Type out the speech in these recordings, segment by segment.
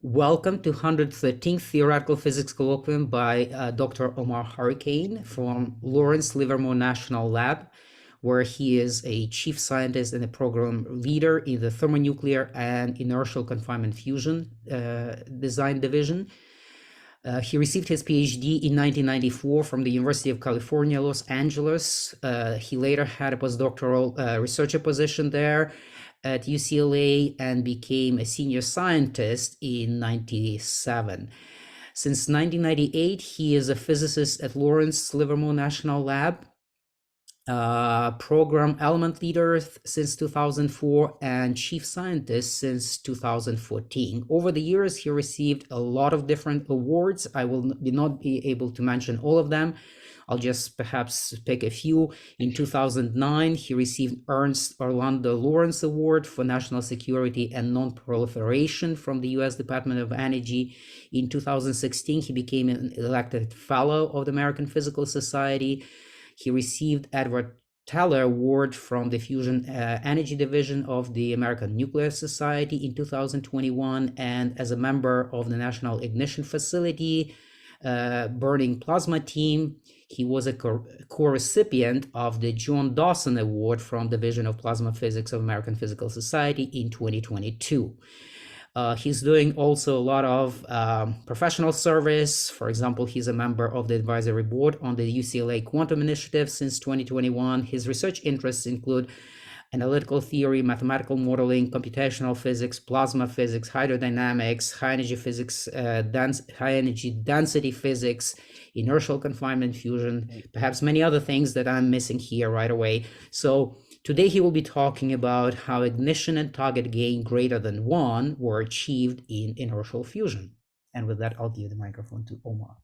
Welcome to 113th Theoretical Physics Colloquium by Dr. Omar Hurricane from Lawrence Livermore National Lab, where he is a chief scientist and a program leader in the thermonuclear and inertial confinement fusion design division. He received his PhD in 1994 from the University of California, Los Angeles. He later had a postdoctoral researcher position there at UCLA and became a senior scientist in 97. Since 1998, he is a physicist at Lawrence Livermore National Lab, program element leader since 2004, and chief scientist since 2014. Over the years, he received a lot of different awards. I will not be able to mention all of them. I'll just perhaps pick a few. In 2009, he received Ernst Orlando Lawrence Award for National Security and Non-Proliferation from the U.S. Department of Energy. In 2016, he became an elected fellow of the American Physical Society. He received Edward Teller Award from the Fusion Energy Division of the American Nuclear Society in 2021, and as a member of the National Ignition Facility Burning Plasma Team, he was a co-recipient of the John Dawson Award from the Division of Plasma Physics of American Physical Society in 2022. He's doing also a lot of professional service. For example, he's a member of the advisory board on the UCLA Quantum Initiative since 2021. His research interests include analytical theory, mathematical modeling, computational physics, plasma physics, hydrodynamics, high energy physics, high energy density physics, inertial confinement fusion, perhaps many other things that I'm missing here right away. So today he will be talking about how ignition and target gain greater than 1 were achieved in inertial fusion. And with that, I'll give the microphone to Omar.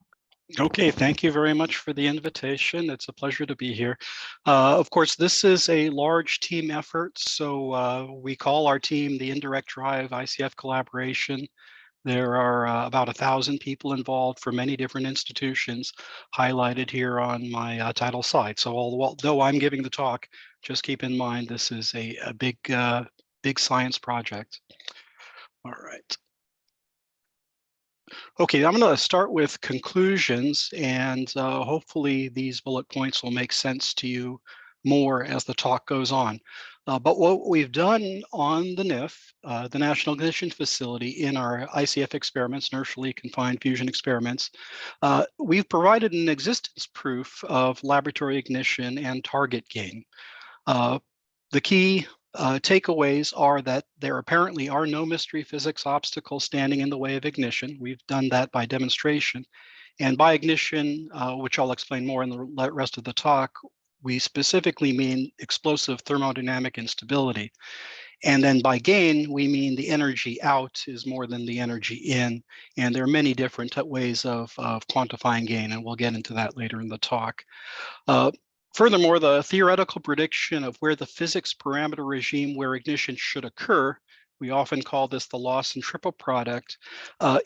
Okay, thank you very much for the invitation. It's a pleasure to be here. Of course, this is a large team effort, so we call our team the Indirect Drive ICF Collaboration. There are about 1,000 people involved from many different institutions highlighted here on my title slide. So although I'm giving the talk, just keep in mind this is a big science project. All right. Okay, I'm going to start with conclusions, and hopefully these bullet points will make sense to you more as the talk goes on. But what we've done on the NIF, the National Ignition Facility, in our ICF experiments, inertially confined fusion experiments, we've provided an existence proof of laboratory ignition and target gain. The key takeaways are that there apparently are no mystery physics obstacles standing in the way of ignition. We've done that by demonstration. And by ignition, which I'll explain more in the rest of the talk, we specifically mean explosive thermodynamic instability. And then by gain, we mean the energy out is more than the energy in. And there are many different ways of quantifying gain, and we'll get into that later in the talk. Furthermore, the theoretical prediction of where the physics parameter regime where ignition should occur, we often call this the loss and triple product,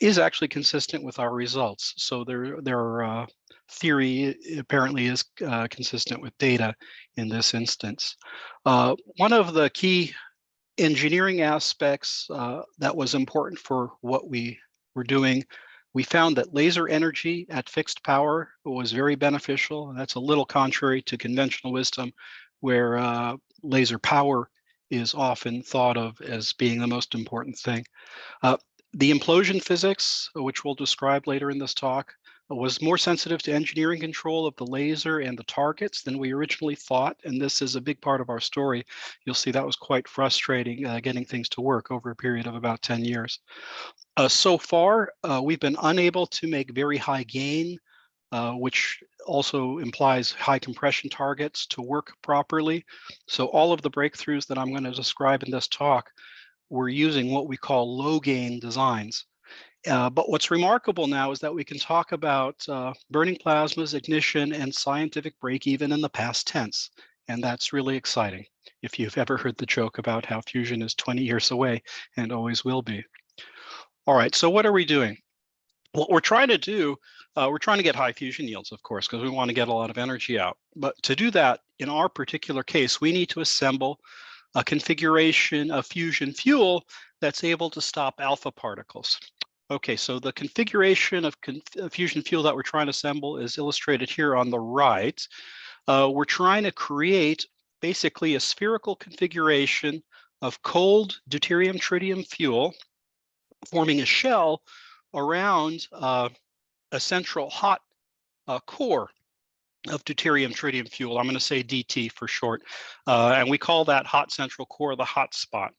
is actually consistent with our results. So their theory apparently is consistent with data in this instance. One of the key engineering aspects that was important for what we were doing, we found that laser energy at fixed power was very beneficial. And that's a little contrary to conventional wisdom, where laser power is often thought of as being the most important thing. The implosion physics, which we'll describe later in this talk, was more sensitive to engineering control of the laser and the targets than we originally thought. And this is a big part of our story. You'll see that was quite frustrating getting things to work over a period of about 10 years. So far, we've been unable to make very high gain, which also implies high compression targets to work properly. So all of the breakthroughs that I'm going to describe in this talk, we're using what we call low gain designs. But what's remarkable now is that we can talk about burning plasmas, ignition, and scientific break-even in the past tense. And that's really exciting if you've ever heard the joke about how fusion is 20 years away and always will be. All right, so what are we doing? What we're trying to do, we're trying to get high fusion yields, of course, because we want to get a lot of energy out. But to do that, in our particular case, we need to assemble a configuration of fusion fuel that's able to stop alpha particles. Okay, so the configuration of fusion fuel that we're trying to assemble is illustrated here on the right. We're trying to create basically a spherical configuration of cold deuterium-tritium fuel, forming a shell around a central hot core of deuterium-tritium fuel. I'm going to say DT for short, and we call that hot central core the hot spot.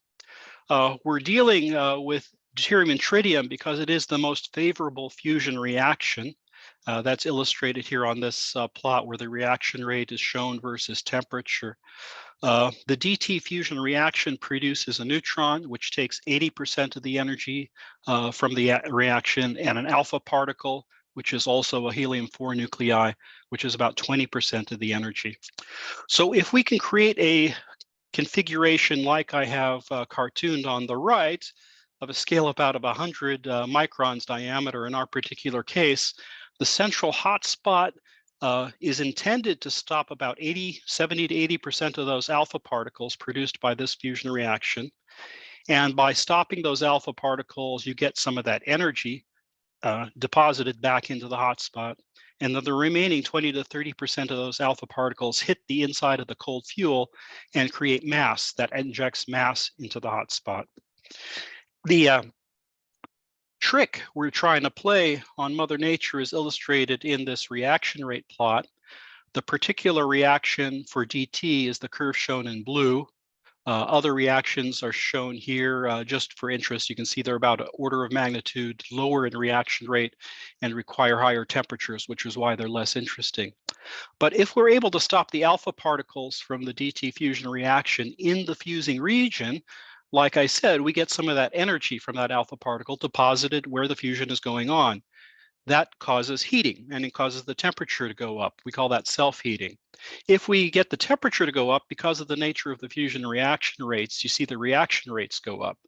We're dealing with deuterium and tritium because it is the most favorable fusion reaction. That's illustrated here on this plot where the reaction rate is shown versus temperature. The DT fusion reaction produces a neutron, which takes 80% of the energy from the reaction, and an alpha particle, which is also a helium-4 nuclei, which is about 20% of the energy. So if we can create a configuration like I have cartooned on the right, of a scale about of 100 microns diameter in our particular case, the central hotspot is intended to stop about 70 to 80% of those alpha particles produced by this fusion reaction. And by stopping those alpha particles, you get some of that energy deposited back into the hotspot. And then the remaining 20 to 30% of those alpha particles hit the inside of the cold fuel and create mass that injects mass into the hotspot. The trick we're trying to play on Mother Nature is illustrated in this reaction rate plot. The particular reaction for DT is the curve shown in blue. Other reactions are shown here just for interest. You can see they're about an order of magnitude lower in reaction rate and require higher temperatures, which is why they're less interesting. But if we're able to stop the alpha particles from the DT fusion reaction in the fusing region, like I said, we get some of that energy from that alpha particle deposited where the fusion is going on. That causes heating, and it causes the temperature to go up. We call that self-heating. If we get the temperature to go up because of the nature of the fusion reaction rates, you see the reaction rates go up.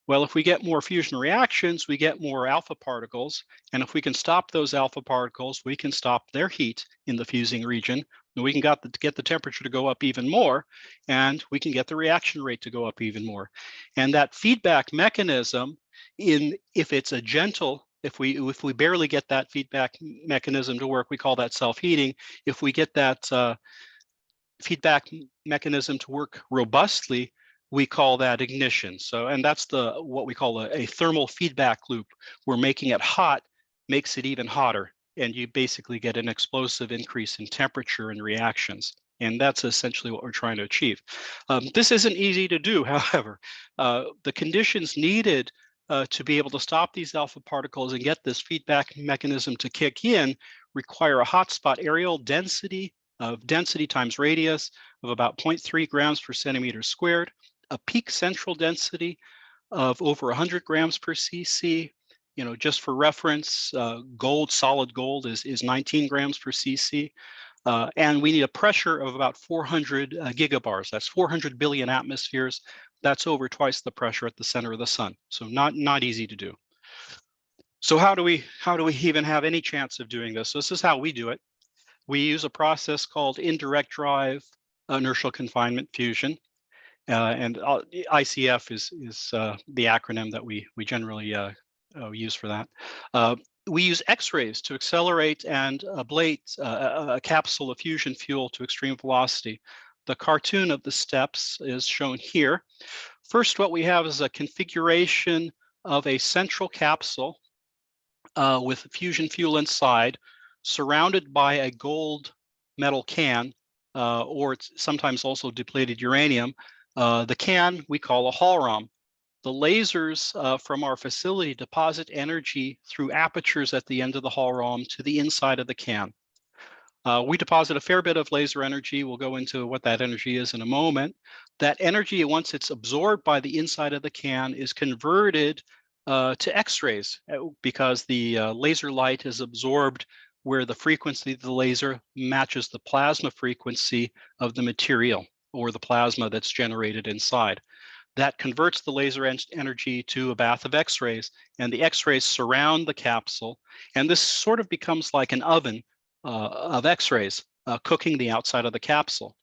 Well, if we get more fusion reactions, we get more alpha particles. And if we can stop those alpha particles, we can stop their heat in the fusing region. And we can get the temperature to go up even more, and we can get the reaction rate to go up even more. And that feedback mechanism, if it's a gentle, if we barely get that feedback mechanism to work, we call that self-heating. If we get that feedback mechanism to work robustly, we call that ignition. So, and that's what we call a thermal feedback loop. We're making it hot, makes it even hotter, and you basically get an explosive increase in temperature and reactions. And that's essentially what we're trying to achieve. This isn't easy to do, however. The conditions needed to be able to stop these alpha particles and get this feedback mechanism to kick in require a hotspot areal density of density times radius of about 0.3 grams per centimeter squared, a peak central density of over 100 grams per cc. You know, just for reference, solid gold is 19 grams per cc. And we need a pressure of about 400 gigabars. That's 400 billion atmospheres. That's over twice the pressure at the center of the sun. So not easy to do. So how do we even have any chance of doing this? So this is how we do it. We use a process called indirect drive inertial confinement fusion. And ICF is the acronym that we generally use for that. We use X-rays to accelerate and ablate a capsule of fusion fuel to extreme velocity. The cartoon of the steps is shown here. First, what we have is a configuration of a central capsule with fusion fuel inside, surrounded by a gold metal can, or it's sometimes also depleted uranium. The can we call a Hall-Raum. The lasers from our facility deposit energy through apertures at the end of the Hall-Raum to the inside of the can. We deposit a fair bit of laser energy. We'll go into what that energy is in a moment. That energy, once it's absorbed by the inside of the can, is converted to X-rays because the laser light is absorbed where the frequency of the laser matches the plasma frequency of the material or the plasma that's generated inside. That converts the laser energy to a bath of X-rays, and the X-rays surround the capsule, and this sort of becomes like an oven of X-rays cooking the outside of the capsule.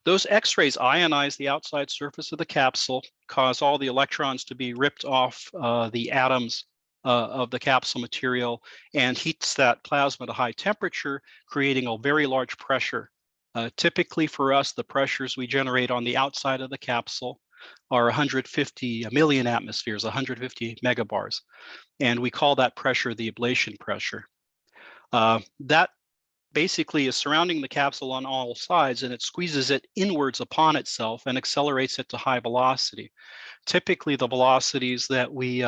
Those X-rays ionize the outside surface of the capsule, cause all the electrons to be ripped off the atoms of the capsule material and heats that plasma to high temperature, creating a very large pressure. Typically for us, the pressures we generate on the outside of the capsule are 150 million atmospheres, 150 megabars. And we call that pressure the ablation pressure. That basically is surrounding the capsule on all sides, and it squeezes it inwards upon itself and accelerates it to high velocity. Typically, the velocities that we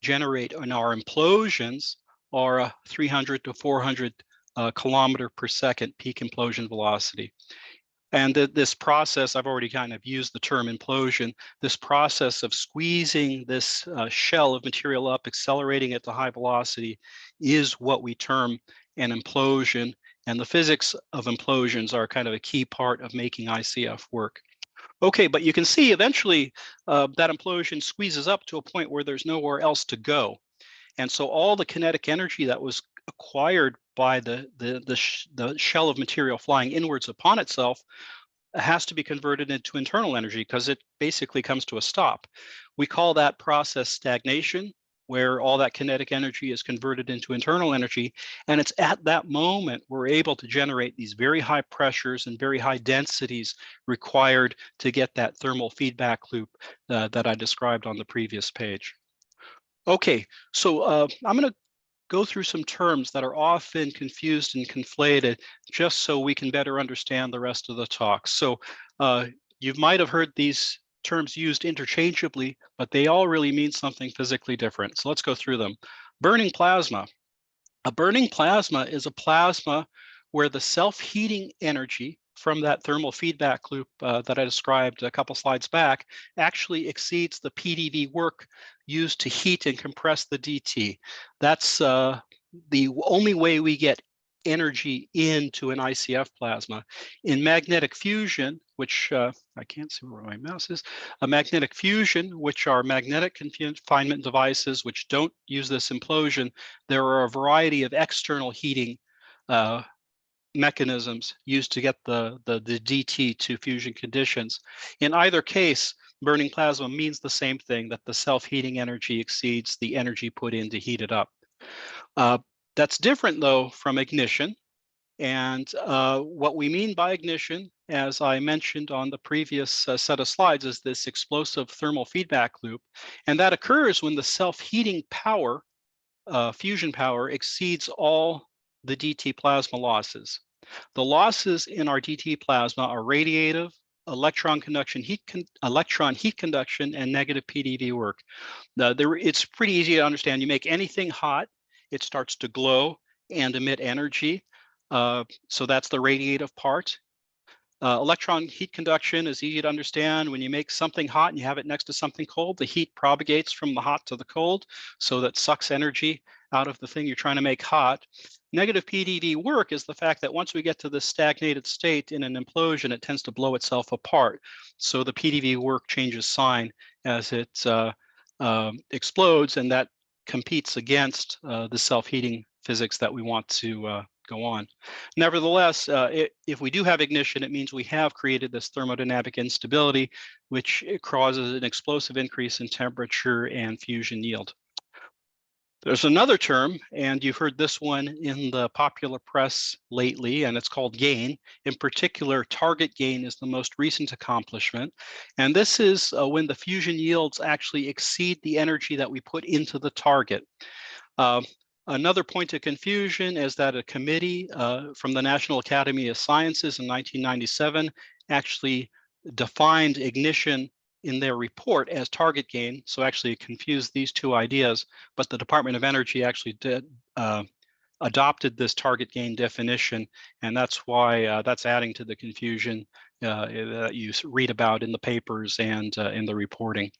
generate in our implosions are 300 to 400 kilometer per second peak implosion velocity. And this process, I've already kind of used the term implosion, this process of squeezing this shell of material up, accelerating it to high velocity, is what we term an implosion. And the physics of implosions are kind of a key part of making ICF work. Okay, but you can see eventually that implosion squeezes up to a point where there's nowhere else to go. And so all the kinetic energy that was acquired by the shell of material flying inwards upon itself has to be converted into internal energy because it basically comes to a stop. We call that process stagnation, where all that kinetic energy is converted into internal energy. And it's at that moment we're able to generate these very high pressures and very high densities required to get that thermal feedback loop that I described on the previous page. Okay, so I'm going to go through some terms that are often confused and conflated just so we can better understand the rest of the talk. So you might have heard these terms used interchangeably, but they all really mean something physically different. So let's go through them. Burning plasma. A burning plasma is a plasma where the self-heating energy from that thermal feedback loop that I described a couple slides back actually exceeds the PDV work used to heat and compress the DT. That's the only way we get energy into an ICF plasma. In magnetic fusion, which I can't see where my mouse is, a magnetic fusion, which are magnetic confinement devices which don't use this implosion, there are a variety of external heating mechanisms used to get the DT to fusion conditions. In either case, burning plasma means the same thing, that the self-heating energy exceeds the energy put in to heat it up. That's different, though, from ignition. And what we mean by ignition, as I mentioned on the previous set of slides, is this explosive thermal feedback loop. And that occurs when the self-heating power, fusion power, exceeds all the DT plasma losses. The losses in our DT plasma are radiative, electron heat conduction, and negative PDV work. It's pretty easy to understand. You make anything hot, it starts to glow and emit energy. So that's the radiative part. Electron heat conduction is easy to understand. When you make something hot and you have it next to something cold, the heat propagates from the hot to the cold, so that sucks energy out of the thing you're trying to make hot. Negative PDV work is the fact that once we get to this stagnated state in an implosion, it tends to blow itself apart. So the PDV work changes sign as it explodes, and that competes against the self-heating physics that we want to go on. Nevertheless, if we do have ignition, it means we have created this thermodynamic instability, which causes an explosive increase in temperature and fusion yield. There's another term, and you've heard this one in the popular press lately, and it's called gain. In particular, target gain is the most recent accomplishment. And this is when the fusion yields actually exceed the energy that we put into the target. Another point of confusion is that a committee from the National Academy of Sciences in 1997 actually defined ignition in their report as target gain, so actually confused these two ideas, but the Department of Energy actually adopted this target gain definition, and that's why that's adding to the confusion that you read about in the papers and in the reporting.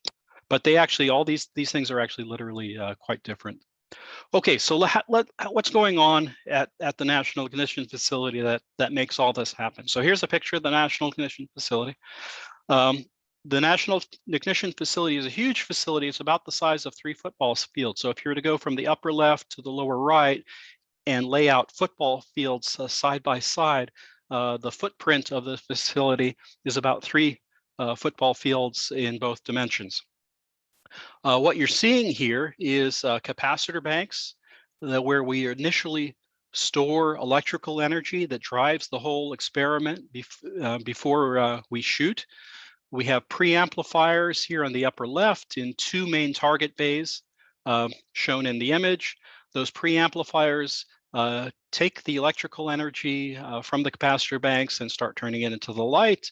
But they actually, all these things are actually literally quite different. Okay, so what's going on at the National Ignition Facility that makes all this happen? So here's a picture of the National Ignition Facility. The National Ignition Facility is a huge facility. It's about the size of 3 football fields. So if you were to go from the upper left to the lower right and lay out football fields side by side, the footprint of the facility is about 3 football fields in both dimensions. What you're seeing here is capacitor banks where we initially store electrical energy that drives the whole experiment before we shoot. We have preamplifiers here on the upper left in two main target bays shown in the image. Those preamplifiers take the electrical energy from the capacitor banks and start turning it into the light.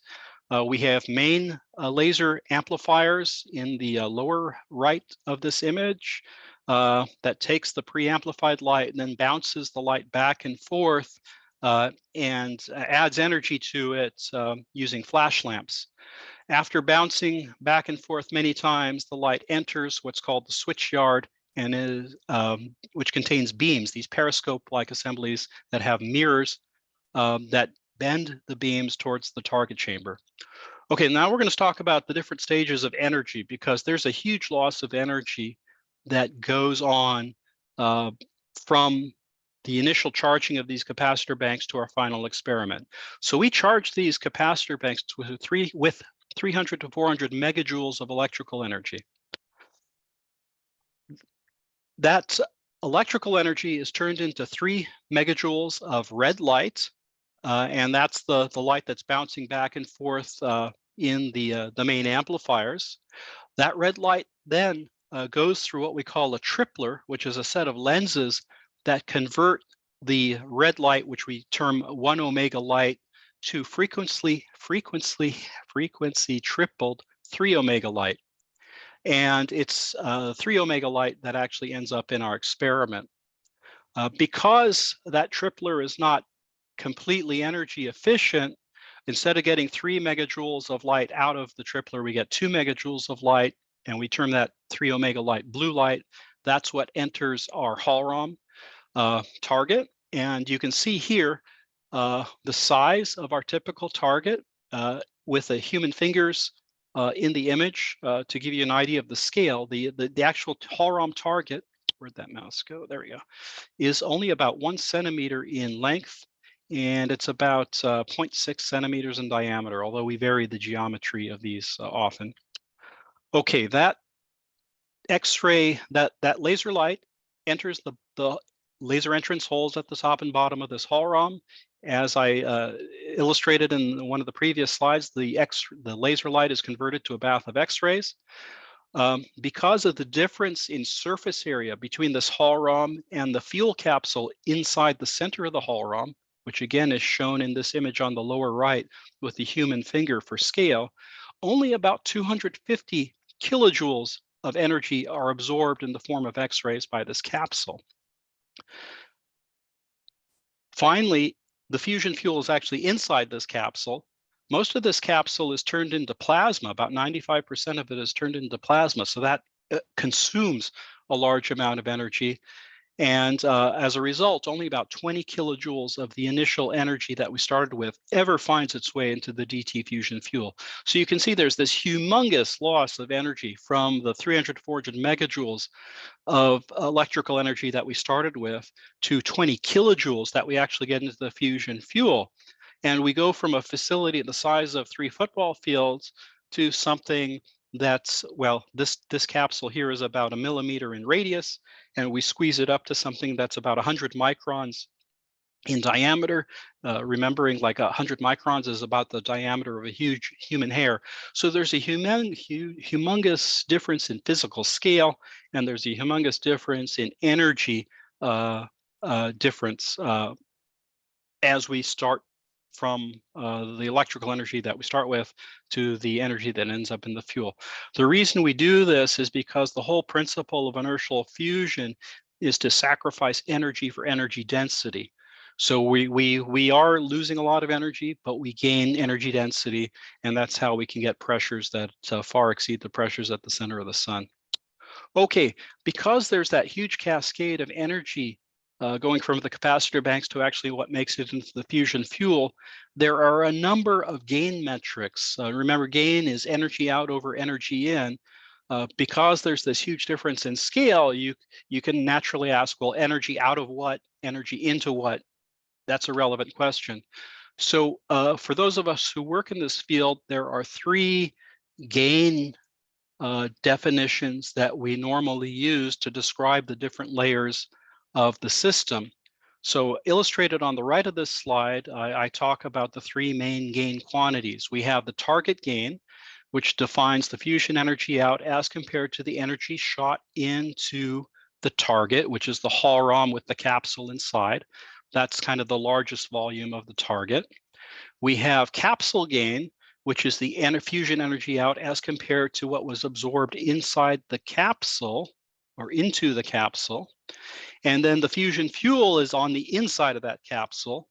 We have main laser amplifiers in the lower right of this image that takes the preamplified light and then bounces the light back and forth and adds energy to it using flash lamps. After bouncing back and forth many times, the light enters what's called the switch yard, and which contains beams, these periscope-like assemblies that have mirrors that bend the beams towards the target chamber. Okay, now we're going to talk about the different stages of energy, because there's a huge loss of energy that goes on from the initial charging of these capacitor banks to our final experiment. So we charge these capacitor banks with 300 to 400 megajoules of electrical energy. That electrical energy is turned into 3 megajoules of red light, and that's the light that's bouncing back and forth in the main amplifiers. That red light then goes through what we call a tripler, which is a set of lenses that convert the red light, which we term 1 omega light, to frequency tripled 3 omega light. And it's 3 omega light that actually ends up in our experiment. Because that tripler is not completely energy efficient, instead of getting 3 megajoules of light out of the tripler, we get 2 megajoules of light, and we term that 3 omega light blue light. That's what enters our Hall-ROM target. And you can see here the size of our typical target with the human fingers in the image to give you an idea of the scale. The actual Hall-ROM target, where'd that mouse go? There we go, is only about 1 centimeter in length, and it's about 0.6 centimeters in diameter, although we vary the geometry of these often. Okay, that X-ray, that laser light enters the laser entrance holes at the top and bottom of this Hall-ROM. As I illustrated in one of the previous slides, the laser light is converted to a bath of X-rays. Because of the difference in surface area between this Hall-ROM and the fuel capsule inside the center of the Hall-ROM, which again is shown in this image on the lower right with the human finger for scale, only about 250 kilojoules of energy are absorbed in the form of X-rays by this capsule. Finally, the fusion fuel is actually inside this capsule. Most of this capsule is turned into plasma. About 95% of it is turned into plasma. So that consumes a large amount of energy. And as a result, only about 20 kilojoules of the initial energy that we started with ever finds its way into the DT fusion fuel. So you can see there's this humongous loss of energy from the 300 to 400 megajoules of electrical energy that we started with to 20 kilojoules that we actually get into the fusion fuel. And we go from a facility the size of 3 football fields to something that's, well, this capsule here is about 1 millimeter in radius, and we squeeze it up to something that's about 100 microns in diameter, remembering like 100 microns is about the diameter of a huge human hair. So there's a humongous difference in physical scale, and there's a humongous difference in energy difference as we start from the electrical energy that we start with to the energy that ends up in the fuel. The reason we do this is because the whole principle of inertial fusion is to sacrifice energy for energy density. So we are losing a lot of energy, but we gain energy density, and that's how we can get pressures that far exceed the pressures at the center of the sun. Okay, because there's that huge cascade of energy going from the capacitor banks to actually what makes it into the fusion fuel, there are a number of gain metrics. Remember, gain is energy out over energy in. Because there's this huge difference in scale, you can naturally ask, well, energy out of what, energy into what? That's a relevant question. So for those of us who work in this field, there are 3 gain definitions that we normally use to describe the different layers of the system. So illustrated on the right of this slide, I talk about the three main gain quantities. We have the target gain, which defines the fusion energy out as compared to the energy shot into the target, which is the Hall-ROM with the capsule inside. That's kind of the largest volume of the target. We have capsule gain, which is the fusion energy out as compared to what was absorbed inside the capsule or into the capsule. And then the fusion fuel is on the inside of that capsule.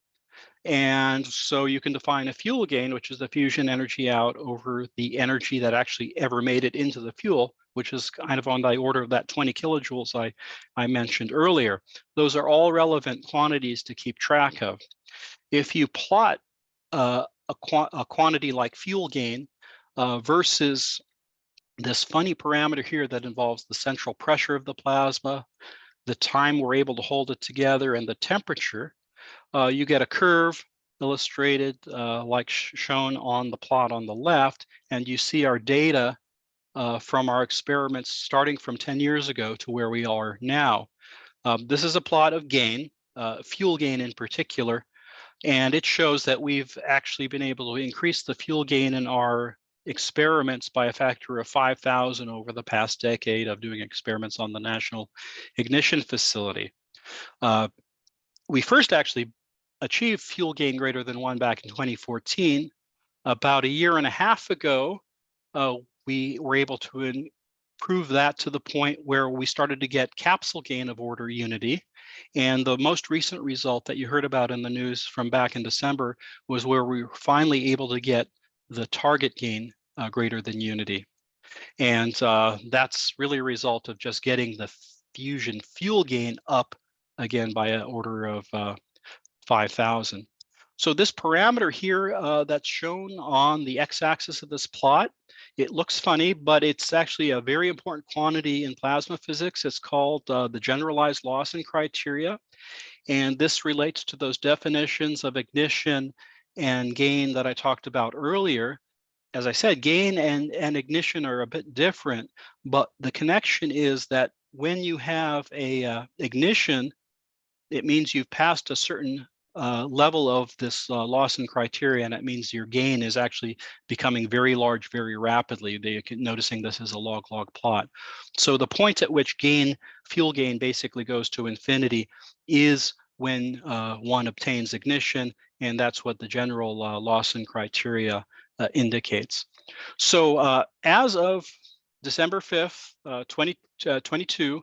And so you can define a fuel gain, which is the fusion energy out over the energy that actually ever made it into the fuel, which is kind of on the order of that 20 kilojoules I mentioned earlier. Those are all relevant quantities to keep track of. If you plot a quantity like fuel gain versus this funny parameter here that involves the central pressure of the plasma, the time we're able to hold it together, and the temperature, you get a curve illustrated like shown on the plot on the left, and you see our data from our experiments starting from 10 years ago to where we are now. This is a plot of gain, fuel gain in particular, and it shows that we've actually been able to increase the fuel gain in our experiments by a factor of 5,000 over the past decade of doing experiments on the National Ignition Facility. We first actually achieved fuel gain greater than 1 back in 2014. About a year and a half ago, we were able to improve that to the point where we started to get capsule gain of order unity. And the most recent result that you heard about in the news from back in December was where we were finally able to get the target gain greater than unity. And that's really a result of just getting the fusion fuel gain up again by an order of 5,000. So this parameter here that's shown on the x-axis of this plot, it looks funny, but it's actually a very important quantity in plasma physics. It's called the generalized Lawson criteria. And this relates to those definitions of ignition and gain that I talked about earlier. As I said, gain and ignition are a bit different, but the connection is that when you have a ignition, it means you've passed a certain level of this Lawson criteria, and it means your gain is actually becoming very large very rapidly. They're noticing this as a log-log plot. So the point at which fuel gain basically goes to infinity is when one obtains ignition, and that's what the general Lawson criteria indicates. So as of December 5th, 2022,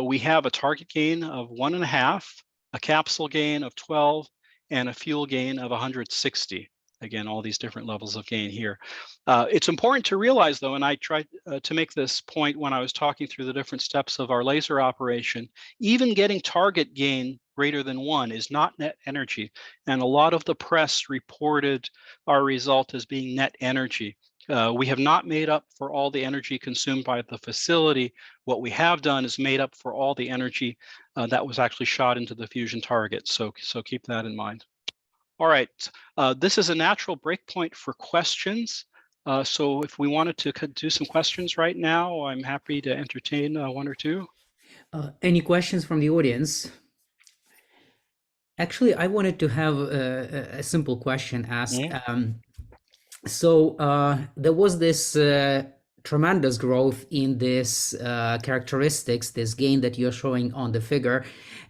we have a target gain of 1.5, a capsule gain of 12, and a fuel gain of 160. Again, all these different levels of gain here. It's important to realize, though, and I tried to make this point when I was talking through the different steps of our laser operation, even getting target gain greater than 1 is not net energy. And a lot of the press reported our result as being net energy. We have not made up for all the energy consumed by the facility. What we have done is made up for all the energy that was actually shot into the fusion target. So keep that in mind. All right, this is a natural breakpoint for questions. So if we wanted to do some questions right now, I'm happy to entertain one or two. Any questions from the audience? Actually, I wanted to have a simple question asked. So there was this tremendous growth in this characteristics, this gain that you're showing on the figure.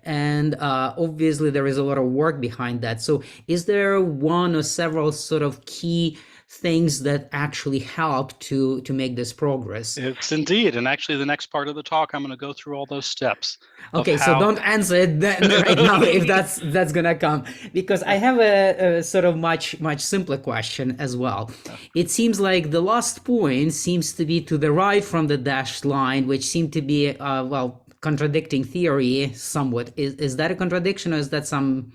And obviously there is a lot of work behind that. So is there one or several sort of key things that actually help to make this progress? It's indeed, and actually the next part of the talk, I'm going to go through all those steps. Okay, so don't answer it right now if that's gonna come, because I have a sort of much simpler question as well. It seems like the last point seems to be to the right from the dashed line, which seemed to be well, contradicting theory somewhat. Is that a contradiction, or is that some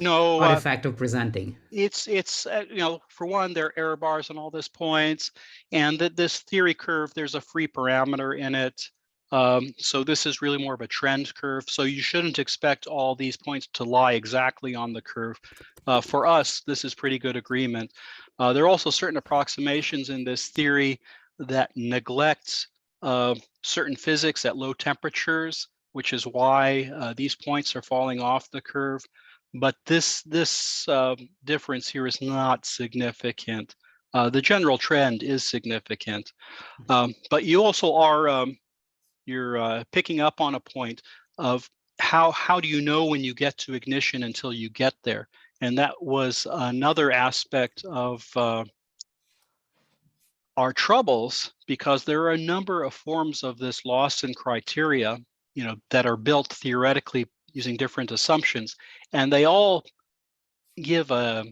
artifact of presenting? It's you know, for one, there are error bars on all these points, and that this theory curve, there's a free parameter in it. So this is really more of a trend curve. So you shouldn't expect all these points to lie exactly on the curve. For us, this is pretty good agreement. There are also certain approximations in this theory that neglects certain physics at low temperatures, which is why these points are falling off the curve. But this difference here is not significant. The general trend is significant, but you also are you're picking up on a point of how do you know when you get to ignition until you get there, and that was another aspect of our troubles, because there are a number of forms of this Lawson criteria, that are built theoretically using different assumptions, and they all give a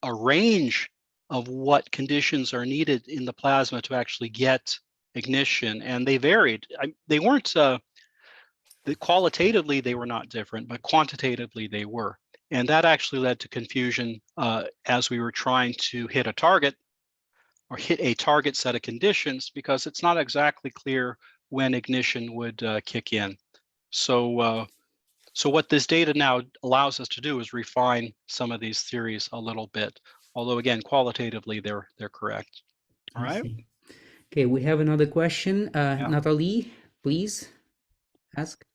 range of what conditions are needed in the plasma to actually get ignition, and they varied. They weren't qualitatively they were not different, but quantitatively they were, and that actually led to confusion as we were trying to hit a target or hit a target set of conditions, because it's not exactly clear when ignition would kick in. So what this data now allows us to do is refine some of these theories a little bit, although again, qualitatively they're correct. All I right. see. Okay, we have another question. Yeah. Natalie, please ask.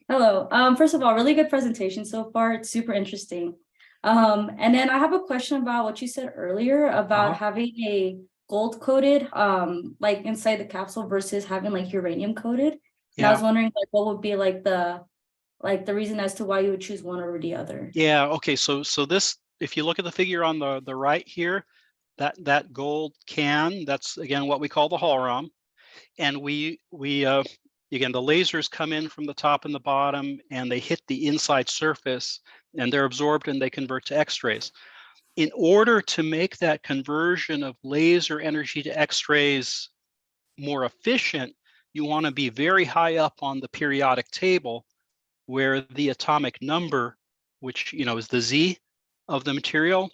Hello. First of all, really good presentation so far. It's super interesting. And then I have a question about what you said earlier about having a gold coated, like inside the capsule versus having like uranium coated. And I was wondering like what would be like the reason as to why you would choose one over the other. Yeah. Okay. So this, if you look at the figure on the right here, that gold can, that's again what we call the Hallraum, and we again, the lasers come in from the top and the bottom, and they hit the inside surface, and they're absorbed and they convert to X-rays. In order to make that conversion of laser energy to X-rays more efficient, you want to be very high up on the periodic table, where the atomic number, which is the Z of the material,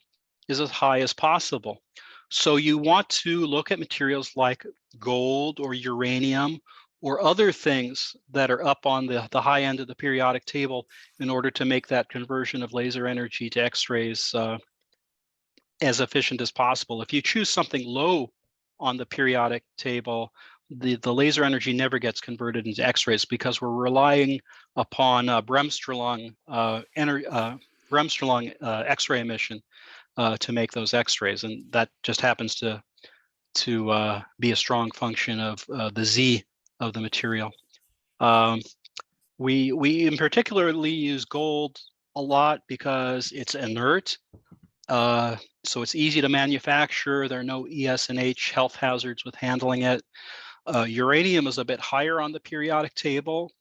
is as high as possible. So you want to look at materials like gold or uranium or other things that are up on the high end of the periodic table in order to make that conversion of laser energy to X-rays as efficient as possible. If you choose something low on the periodic table, the laser energy never gets converted into X-rays, because we're relying upon bremsstrahlung X-ray emission to make those X-rays, and that just happens to be a strong function of the Z of the material. We in particularly use gold a lot because it's inert, so it's easy to manufacture. There are no ES and H health hazards with handling it. Uranium is a bit higher on the periodic table,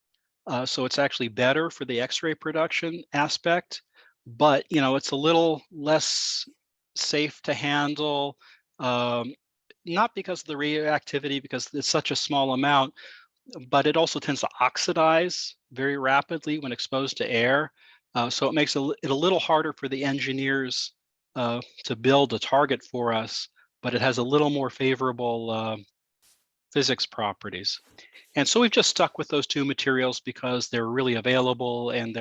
so it's actually better for the X-ray production aspect, but it's a little less safe to handle, not because of the radioactivity, because it's such a small amount, but it also tends to oxidize very rapidly when exposed to air. So it makes it a little harder for the engineers to build a target for us, but it has a little more favorable physics properties. And so we've just stuck with those two materials because they're really available, and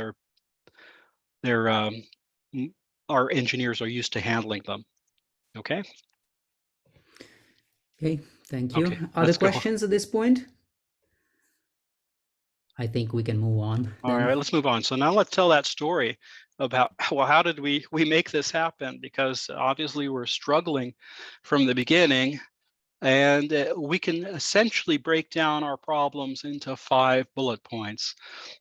our engineers are used to handling them. Okay. Okay, thank you. Okay, Other questions at this point? I think we can move on. All right, let's move on. So now let's tell that story about, well, how did we make this happen? Because obviously we're struggling from the beginning, and we can essentially break down our problems into 5 bullet points.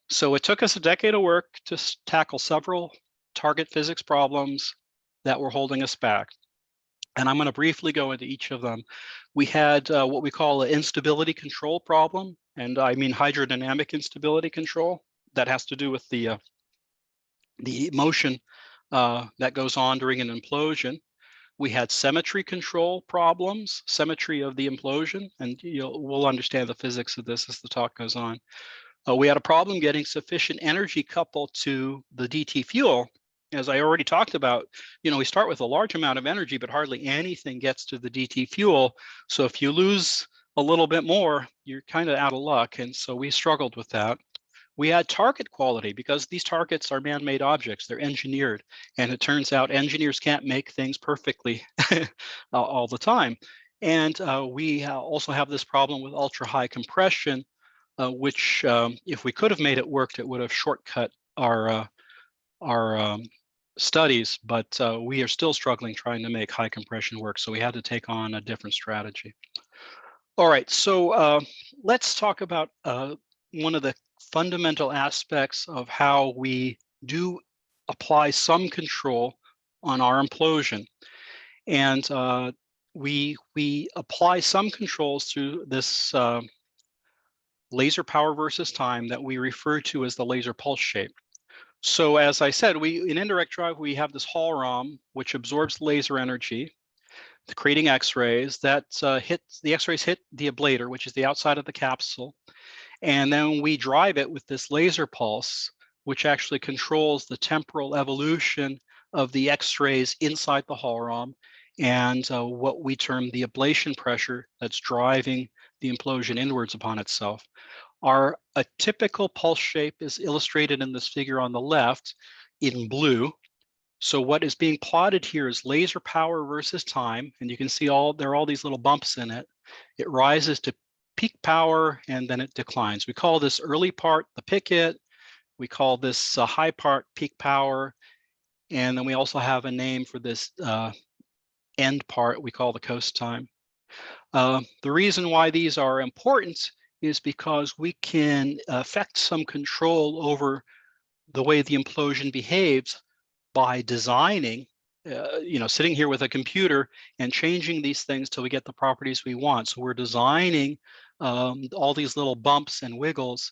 So it took us a decade of work to tackle several target physics problems that were holding us back. And I'm going to briefly go into each of them. We had what we call an instability control problem, and I mean hydrodynamic instability control. That has to do with the motion that goes on during an implosion. We had symmetry control problems, symmetry of the implosion, and we'll understand the physics of this as the talk goes on. We had a problem getting sufficient energy coupled to the DT fuel. As I already talked about, we start with a large amount of energy, but hardly anything gets to the DT fuel. So if you lose a little bit more, you're kind of out of luck. And so we struggled with that. We had target quality, because these targets are man-made objects. They're engineered. And it turns out engineers can't make things perfectly all the time. And we also have this problem with ultra-high compression, which if we could have made it work, it would have shortcut our studies, but we are still struggling trying to make high compression work. So we had to take on a different strategy. All right, so let's talk about one of the fundamental aspects of how we do apply some control on our implosion. And we apply some controls through this laser power versus time that we refer to as the laser pulse shape. So as I said, in indirect drive, we have this Hall ROM, which absorbs laser energy, creating X-rays. That the X-rays hit the ablator, which is the outside of the capsule. And then we drive it with this laser pulse, which actually controls the temporal evolution of the X-rays inside the Hall ROM and what we term the ablation pressure that's driving the implosion inwards upon itself. A typical pulse shape is illustrated in this figure on the left in blue. So what is being plotted here is laser power versus time, and you can see there are all these little bumps in it. It rises to peak power and then it declines. We call this early part the picket. We call this high part peak power, and then we also have a name for this end part we call the coast time. The reason why these are important is because we can affect some control over the way the implosion behaves by designing, sitting here with a computer and changing these things till we get the properties we want. So we're designing all these little bumps and wiggles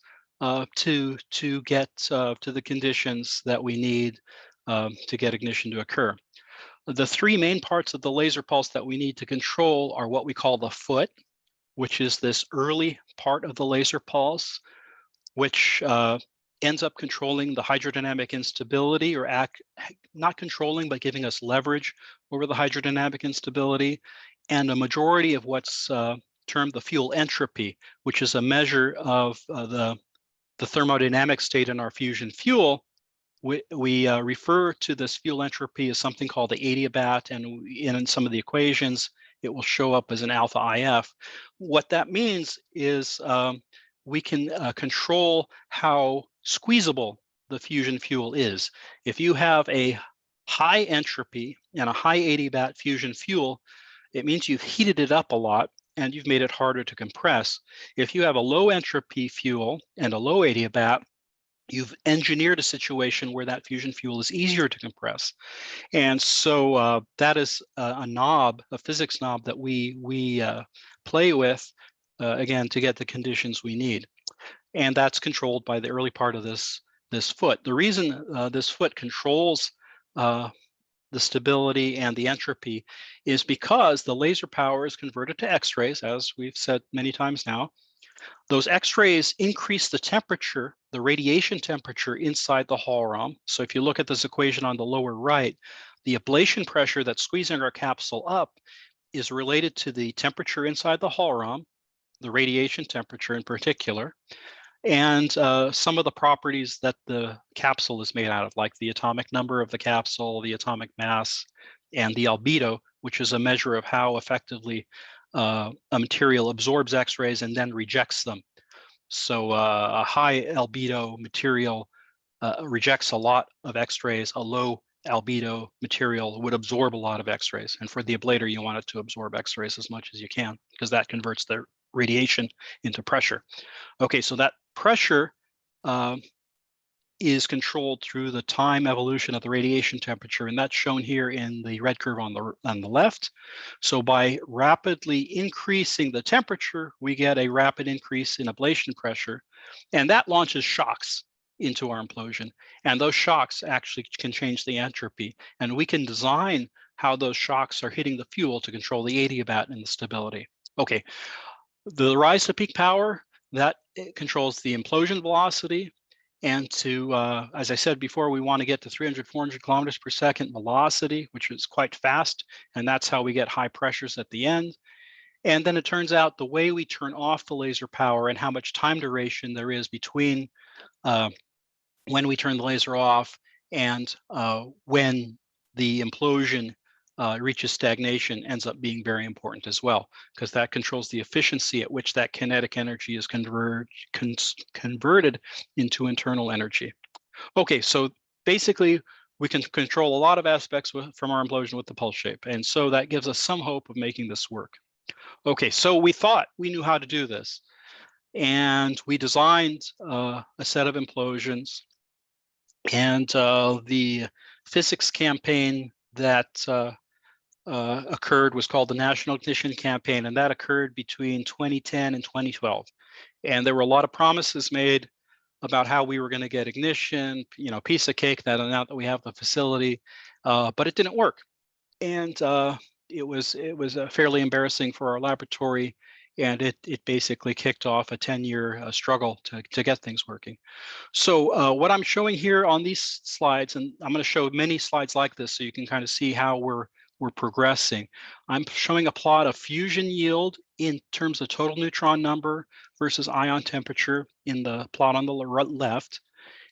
to get to the conditions that we need to get ignition to occur. The three main parts of the laser pulse that we need to control are what we call the foot, which is this early part of the laser pulse, which ends up controlling the hydrodynamic instability, or not controlling, but giving us leverage over the hydrodynamic instability, and a majority of what's termed the fuel entropy, which is a measure of the thermodynamic state in our fusion fuel. We refer to this fuel entropy as something called the adiabat, and in some of the equations, it will show up as an alpha IF. What that means is we can control how squeezable the fusion fuel is. If you have a high entropy and a high adiabat fusion fuel, it means you've heated it up a lot and you've made it harder to compress. If you have a low entropy fuel and a low adiabat, you've engineered a situation where that fusion fuel is easier to compress. And so that is a knob, a physics knob that we play with, again, to get the conditions we need. And that's controlled by the early part of this foot. The reason this foot controls the stability and the entropy is because the laser power is converted to X-rays, as we've said many times now. Those X-rays increase the temperature, the radiation temperature inside the Hall ROM. So if you look at this equation on the lower right, the ablation pressure that's squeezing our capsule up is related to the temperature inside the Hall ROM, the radiation temperature in particular, and some of the properties that the capsule is made out of, like the atomic number of the capsule, the atomic mass, and the albedo, which is a measure of how effectively a material absorbs X-rays and then rejects them. So a high albedo material rejects a lot of X-rays. A low albedo material would absorb a lot of X-rays. And for the ablator, you want it to absorb X-rays as much as you can, because that converts the radiation into pressure. Okay, so that pressure is controlled through the time evolution of the radiation temperature, and that's shown here in the red curve on the left. So by rapidly increasing the temperature, we get a rapid increase in ablation pressure, and that launches shocks into our implosion. And those shocks actually can change the entropy, and we can design how those shocks are hitting the fuel to control the adiabat and the stability. Okay, the rise to peak power, that controls the implosion velocity. And to, as I said before, we want to get to 300, 400 kilometers per second velocity, which is quite fast. And that's how we get high pressures at the end. And then it turns out the way we turn off the laser power and how much time duration there is between when we turn the laser off and when the implosion reaches stagnation ends up being very important as well, because that controls the efficiency at which that kinetic energy is converted into internal energy. Okay, so basically we can control a lot of aspects from our implosion with the pulse shape, and so that gives us some hope of making this work. Okay, so we thought we knew how to do this, and we designed a set of implosions, and the physics campaign that occurred was called the National Ignition Campaign, and that occurred between 2010 and 2012. And there were a lot of promises made about how we were going to get ignition, piece of cake that now that we have the facility, but it didn't work. And it was fairly embarrassing for our laboratory, and it basically kicked off a 10-year struggle to get things working. So what I'm showing here on these slides, and I'm going to show many slides like this so you can kind of see how we're progressing. I'm showing a plot of fusion yield in terms of total neutron number versus ion temperature in the plot on the left.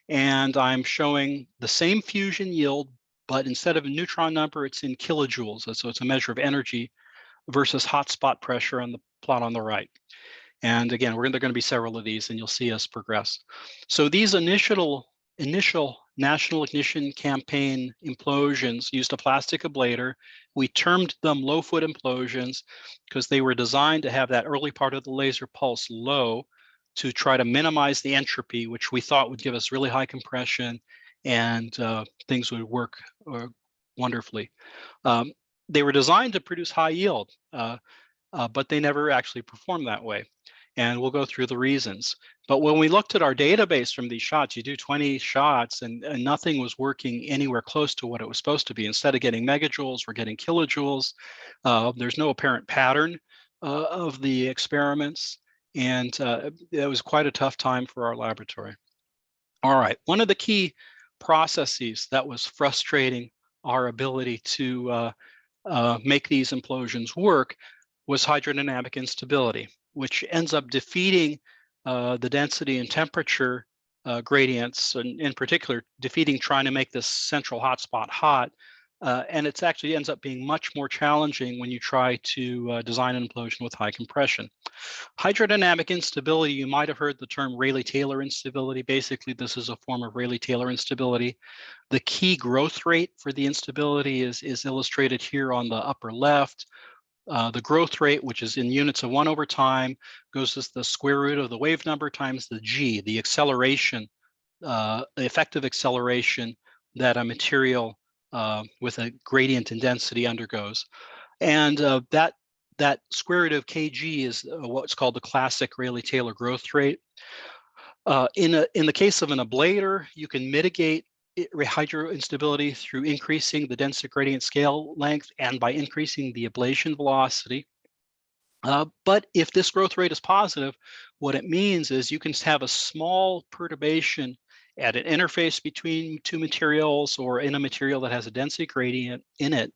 And I'm showing the same fusion yield, but instead of a neutron number, it's in kilojoules. So it's a measure of energy versus hotspot pressure on the plot on the right. And again, there are going to be several of these, and you'll see us progress. So these initial National Ignition Campaign implosions used a plastic ablator. We termed them low-foot implosions because they were designed to have that early part of the laser pulse low to try to minimize the entropy, which we thought would give us really high compression, and things would work wonderfully. They were designed to produce high yield, but they never actually performed that way. And we'll go through the reasons. But when we looked at our database from these shots, you do 20 shots and nothing was working anywhere close to what it was supposed to be. Instead of getting megajoules, we're getting kilojoules. There's no apparent pattern of the experiments. And it was quite a tough time for our laboratory. All right, one of the key processes that was frustrating our ability to make these implosions work was hydrodynamic instability, which ends up defeating the density and temperature gradients, and in particular, defeating trying to make this central hotspot hot. And it actually ends up being much more challenging when you try to design an implosion with high compression. Hydrodynamic instability, you might have heard the term Rayleigh-Taylor instability. Basically, this is a form of Rayleigh-Taylor instability. The key growth rate for the instability is illustrated here on the upper left. The growth rate, which is in units of 1 over time, goes as the square root of the wave number times the g, the acceleration, the effective acceleration that a material with a gradient in density undergoes. And that square root of kg is what's called the classic Rayleigh-Taylor growth rate. In the case of an ablator, you can mitigate hydro instability through increasing the density gradient scale length and by increasing the ablation velocity. But if this growth rate is positive, what it means is you can have a small perturbation at an interface between two materials or in a material that has a density gradient in it.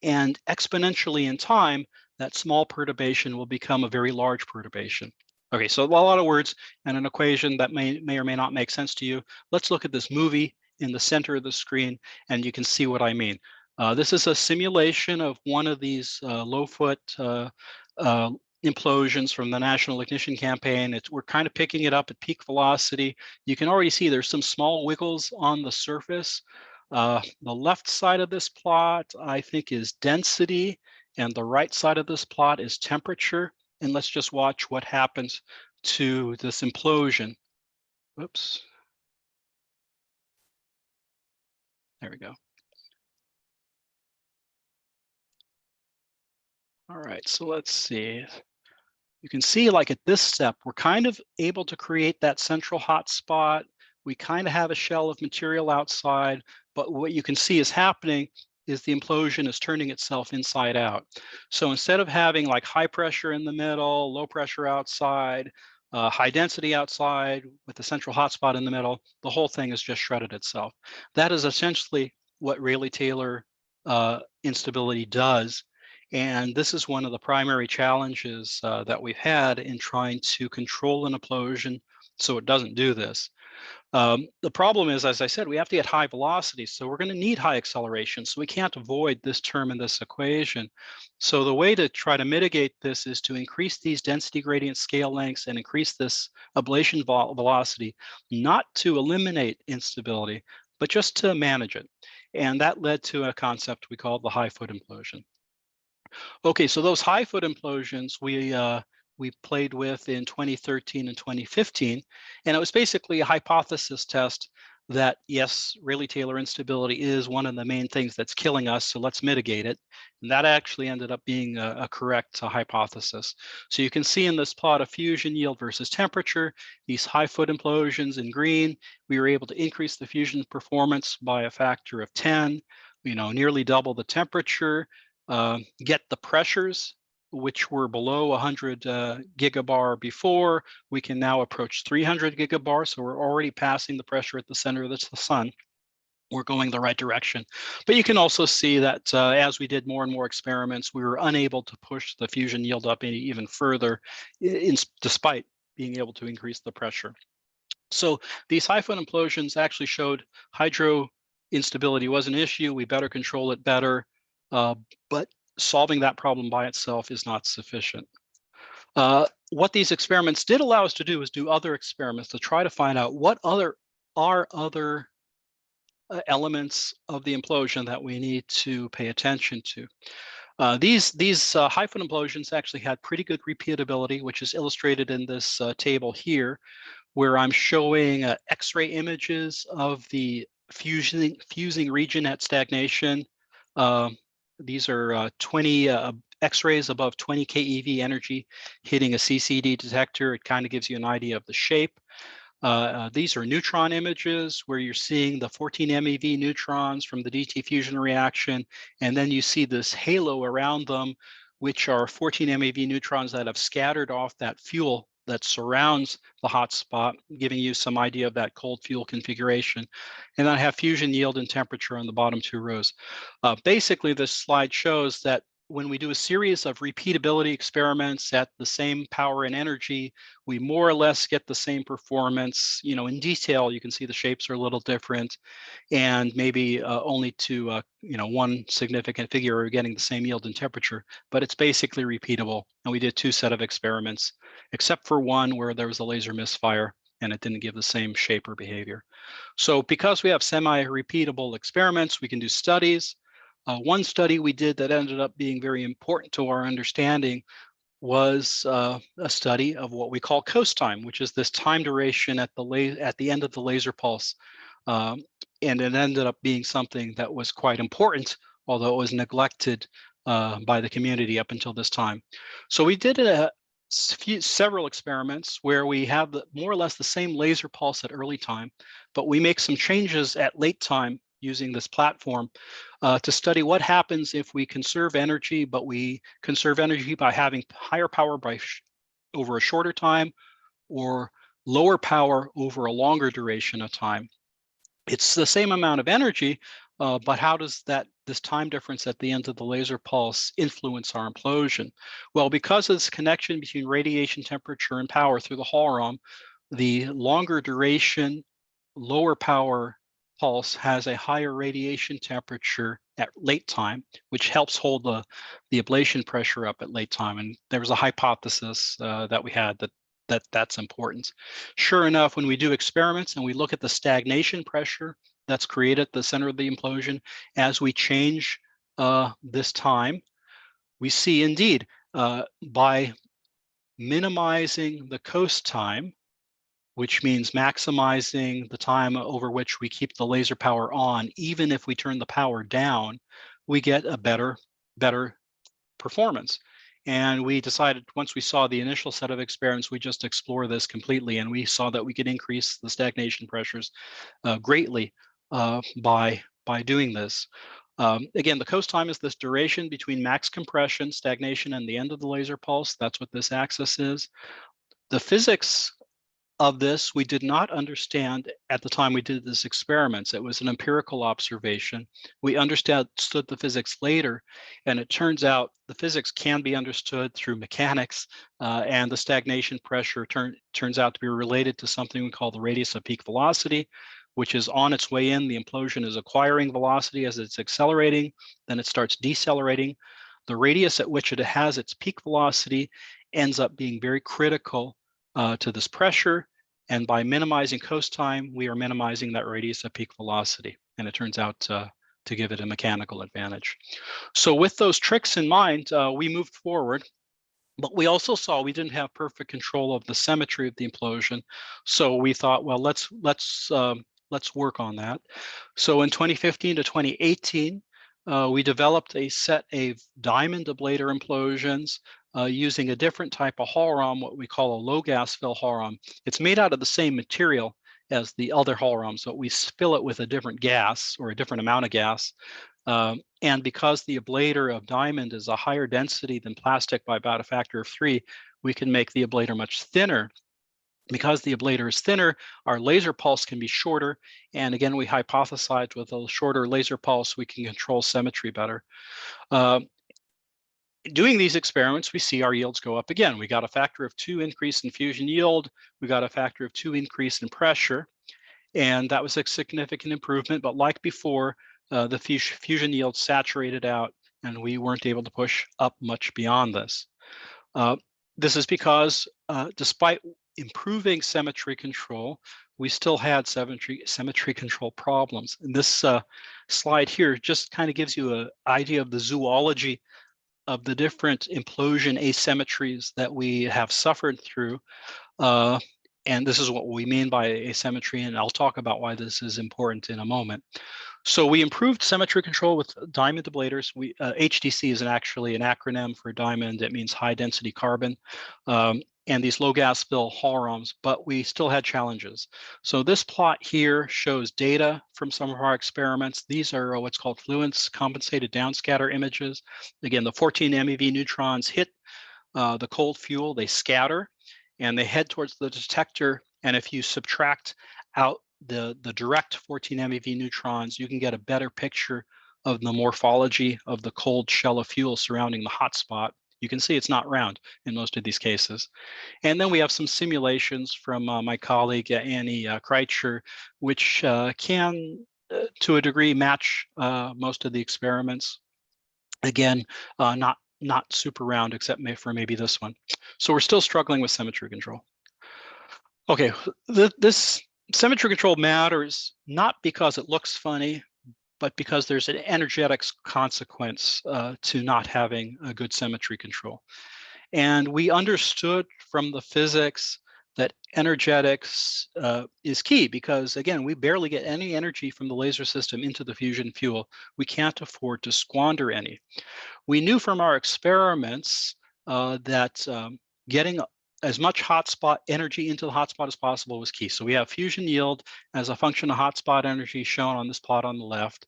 And exponentially in time, that small perturbation will become a very large perturbation. Okay, so a lot of words and an equation that may or may not make sense to you. Let's look at this movie in the center of the screen, and you can see what I mean. This is a simulation of one of these low-foot implosions from the National Ignition Campaign. We're kind of picking it up at peak velocity. You can already see there's some small wiggles on the surface. The left side of this plot, I think, is density, and the right side of this plot is temperature. And let's just watch what happens to this implosion. Whoops. There we go. All right, so let's see. You can see, like, at this step, we're kind of able to create that central hot spot. We kind of have a shell of material outside, but what you can see is happening is the implosion is turning itself inside out. So instead of having like high pressure in the middle, low pressure outside, high density outside with the central hotspot in the middle, the whole thing has just shredded itself. That is essentially what Rayleigh-Taylor instability does. And this is one of the primary challenges that we've had in trying to control an implosion so it doesn't do this. The problem is, as I said, we have to get high velocity, so we're going to need high acceleration. So we can't avoid this term in this equation. So the way to try to mitigate this is to increase these density gradient scale lengths and increase this ablation velocity, not to eliminate instability, but just to manage it. And that led to a concept we call the high foot implosion. Okay, so those high foot implosions we played with in 2013 and 2015, and it was basically a hypothesis test that yes, Rayleigh-Taylor instability is one of the main things that's killing us, so let's mitigate it. And that actually ended up being a correct hypothesis. So you can see in this plot of fusion yield versus temperature, these high foot implosions in green, we were able to increase the fusion performance by a factor of 10, nearly double the temperature, get the pressures, which were below 100 gigabar before. We can now approach 300 gigabar, so we're already passing the pressure at the center of the sun. We're going the right direction. But you can also see that as we did more and more experiments, we were unable to push the fusion yield up even further, despite being able to increase the pressure. So these high foot implosions actually showed hydro instability was an issue. We better control it better, but solving that problem by itself is not sufficient. What these experiments did allow us to do is do other experiments to try to find out what other elements of the implosion that we need to pay attention to. These high foot implosions actually had pretty good repeatability, which is illustrated in this table here, where I'm showing X-ray images of the fusing region at stagnation. These are 20 X-rays above 20 keV energy hitting a CCD detector. It kind of gives you an idea of the shape. These are neutron images where you're seeing the 14 MeV neutrons from the DT fusion reaction, and then you see this halo around them, which are 14 MeV neutrons that have scattered off that fuel that surrounds the hot spot, giving you some idea of that cold fuel configuration. And I have fusion yield and temperature on the bottom two rows. Basically, this slide shows that when we do a series of repeatability experiments at the same power and energy, we more or less get the same performance. In detail, you can see the shapes are a little different, and maybe only to one significant figure are getting the same yield and temperature, but it's basically repeatable. And we did 2 sets of experiments, except for one where there was a laser misfire and it didn't give the same shape or behavior. So because we have semi-repeatable experiments, we can do studies. One study we did that ended up being very important to our understanding was a study of what we call coast time, which is this time duration at the end of the laser pulse. And it ended up being something that was quite important, although it was neglected by the community up until this time. So we did several experiments where we have more or less the same laser pulse at early time, but we make some changes at late time using this platform to study what happens if we conserve energy, but we conserve energy by having higher power over a shorter time, or lower power over a longer duration of time. It's the same amount of energy, but how does this time difference at the end of the laser pulse influence our implosion? Well, because of this connection between radiation temperature and power through the Hall-Raum, the longer duration, lower power pulse has a higher radiation temperature at late time, which helps hold the ablation pressure up at late time. And there was a hypothesis that we had that's important. Sure enough, when we do experiments and we look at the stagnation pressure that's created at the center of the implosion, as we change this time, we see indeed by minimizing the coast time, which means maximizing the time over which we keep the laser power on, even if we turn the power down, we get a better performance. And we decided, once we saw the initial set of experiments, we just explore this completely, and we saw that we could increase the stagnation pressures greatly by doing this. Again, the coast time is this duration between max compression, stagnation, and the end of the laser pulse. That's what this axis is. The physics of this, we did not understand at the time we did this experiments. It was an empirical observation. We understood the physics later, and it turns out the physics can be understood through mechanics, and the stagnation pressure turns out to be related to something we call the radius of peak velocity, which is on its way in. The implosion is acquiring velocity as it's accelerating, then it starts decelerating. The radius at which it has its peak velocity ends up being very critical to this pressure. And by minimizing coast time, we are minimizing that radius of peak velocity. And it turns out to give it a mechanical advantage. So with those tricks in mind, we moved forward. But we also saw we didn't have perfect control of the symmetry of the implosion. So we thought, well, let's work on that. So in 2015 to 2018, we developed a set of diamond ablator implosions using a different type of Hall-Rahm, what we call a low gas fill Hall-Rahm. It's made out of the same material as the other Hall-Rahm, so we fill it with a different gas or a different amount of gas. And because the ablator of diamond is a higher density than plastic by about a factor of 3, we can make the ablator much thinner. Because the ablator is thinner, our laser pulse can be shorter. And again, we hypothesized with a shorter laser pulse, we can control symmetry better. Doing these experiments, we see our yields go up again. We got a factor of 2 increase in fusion yield. We got a factor of 2 increase in pressure. And that was a significant improvement. But like before, the fusion yield saturated out, and we weren't able to push up much beyond this. This is because despite improving symmetry control, we still had symmetry control problems. And this slide here just kind of gives you an idea of the zoology of the different implosion asymmetries that we have suffered through. And this is what we mean by asymmetry, and I'll talk about why this is important in a moment. So we improved symmetry control with diamond ablators. HDC is actually an acronym for diamond. It means high density carbon. And these low gas fill Hall-Rahms, but we still had challenges. So this plot here shows data from some of our experiments. These are what's called fluence compensated downscatter images. Again, the 14 MeV neutrons hit the cold fuel, they scatter, and they head towards the detector. And if you subtract out the direct 14 MeV neutrons, you can get a better picture of the morphology of the cold shell of fuel surrounding the hot spot. You can see it's not round in most of these cases. And then we have some simulations from my colleague Annie Kreitzer, which can, to a degree, match most of the experiments. Again, not super round, except for maybe this one. So we're still struggling with symmetry control. Okay, this symmetry control matters not because it looks funny, but because there's an energetics consequence to not having a good symmetry control. And we understood from the physics that energetics is key because, again, we barely get any energy from the laser system into the fusion fuel. We can't afford to squander any. We knew from our experiments that getting as much hotspot energy into the hotspot as possible was key. So we have fusion yield as a function of hotspot energy shown on this plot on the left.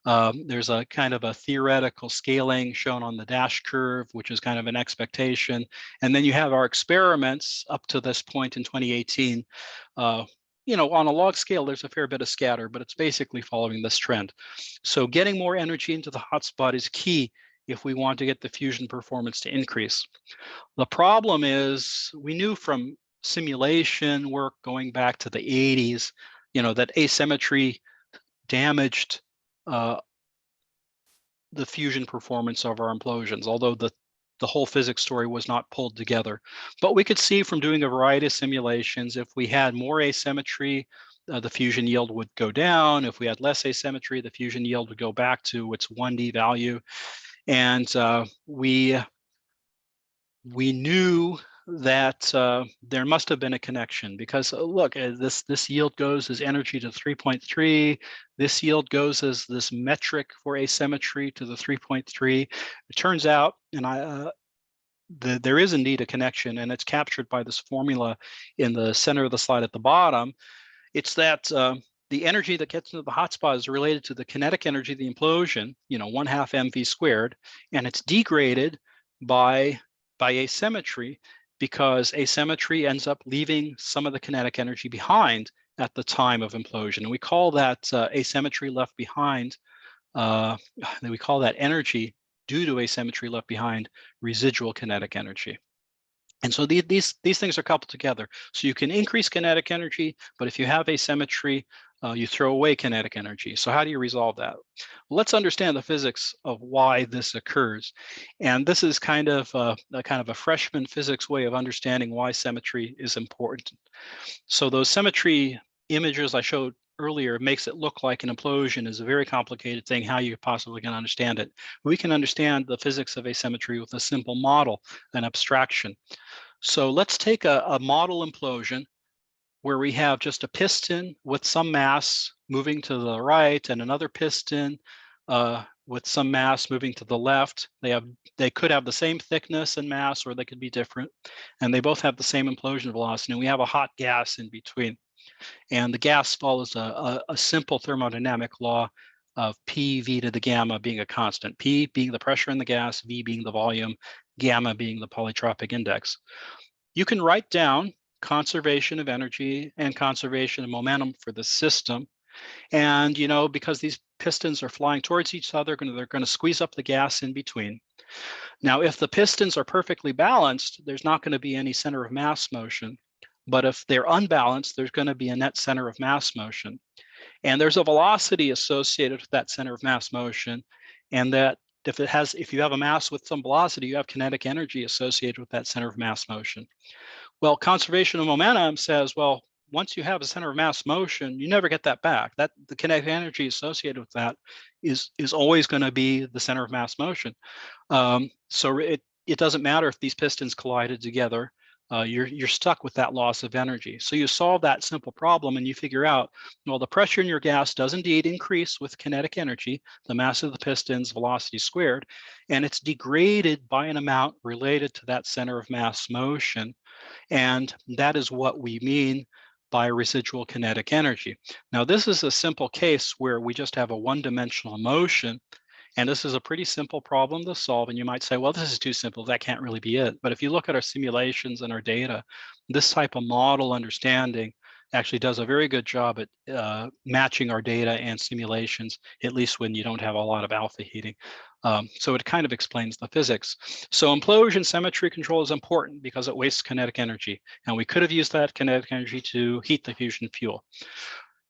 There's a kind of a theoretical scaling shown on the dash curve, which is kind of an expectation. And then you have our experiments up to this point in 2018. You know, on a log scale, there's a fair bit of scatter, but it's basically following this trend. So getting more energy into the hotspot is key if we want to get the fusion performance to increase. The problem is we knew from simulation work going back to the 80s, you know, that asymmetry damaged the fusion performance of our implosions, although the whole physics story was not pulled together. But we could see from doing a variety of simulations, if we had more asymmetry, the fusion yield would go down. If we had less asymmetry, the fusion yield would go back to its 1D value. And we knew that there must have been a connection because look, this yield goes as energy to 3.3. This yield goes as this metric for asymmetry to the 3.3. It turns out, and there is indeed a connection, and it's captured by this formula in the center of the slide at the bottom. It's that the energy that gets into the hotspot is related to the kinetic energy of the implosion, you know, 1/2 mv squared, and it's degraded by asymmetry. because asymmetry ends up leaving some of the kinetic energy behind at the time of implosion. And we call that asymmetry left behind, we call that energy due to asymmetry left behind residual kinetic energy. And so these things are coupled together. So you can increase kinetic energy, but if you have asymmetry, you throw away kinetic energy. So how do you resolve that? Well, let's understand the physics of why this occurs. And this is kind of a freshman physics way of understanding why symmetry is important. So those symmetry images I showed earlier makes it look like an implosion is a very complicated thing, how you possibly can understand it. We can understand the physics of asymmetry with a simple model, an abstraction. So let's take a model implosion where we have just a piston with some mass moving to the right and another piston with some mass moving to the left. They could have the same thickness and mass, or they could be different, and they both have the same implosion velocity. And we have a hot gas in between, and the gas follows a simple thermodynamic law of PV to the gamma being a constant, P being the pressure in the gas, V being the volume, gamma being the polytropic index. You can write down conservation of energy and conservation of momentum for the system. And, because these pistons are flying towards each other, they're going to squeeze up the gas in between. Now, if the pistons are perfectly balanced, there's not going to be any center of mass motion. But if they're unbalanced, there's going to be a net center of mass motion. And there's a velocity associated with that center of mass motion. And that if you have a mass with some velocity, you have kinetic energy associated with that center of mass motion. Well, conservation of momentum says, well, once you have a center of mass motion, you never get that back. That the kinetic energy associated with that is always going to be the center of mass motion. So it doesn't matter if these pistons collided together. You're stuck with that loss of energy. So you solve that simple problem and you figure out, well, the pressure in your gas does indeed increase with kinetic energy, the mass of the pistons, velocity squared, and it's degraded by an amount related to that center of mass motion. And that is what we mean by residual kinetic energy. Now, this is a simple case where we just have a one-dimensional motion. And this is a pretty simple problem to solve. And you might say, well, this is too simple. That can't really be it. But if you look at our simulations and our data, this type of model understanding actually does a very good job at matching our data and simulations, at least when you don't have a lot of alpha heating. So it kind of explains the physics. So implosion symmetry control is important because it wastes kinetic energy. And we could have used that kinetic energy to heat the fusion fuel.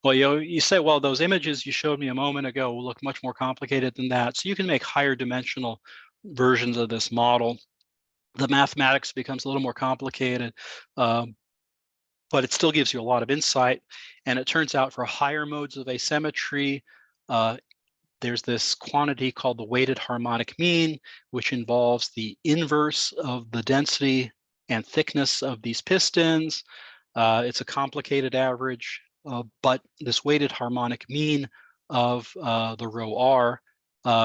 Well, you say, well, those images you showed me a moment ago will look much more complicated than that. So you can make higher dimensional versions of this model. The mathematics becomes a little more complicated, but it still gives you a lot of insight. And it turns out for higher modes of asymmetry, there's this quantity called the weighted harmonic mean, which involves the inverse of the density and thickness of these pistons. It's a complicated average. But this weighted harmonic mean of the rho r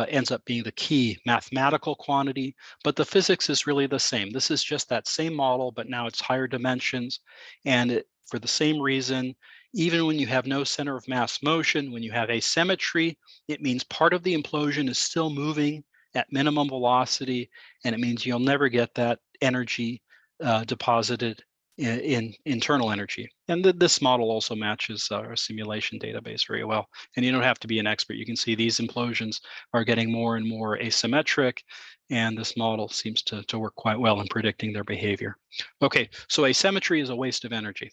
ends up being the key mathematical quantity, but the physics is really the same. This is just that same model, but now it's higher dimensions. And for the same reason, even when you have no center of mass motion, when you have asymmetry, it means part of the implosion is still moving at minimum velocity, and it means you'll never get that energy deposited in internal energy. And this model also matches our simulation database very well. And you don't have to be an expert. You can see these implosions are getting more and more asymmetric, and this model seems to work quite well in predicting their behavior. Okay, so asymmetry is a waste of energy.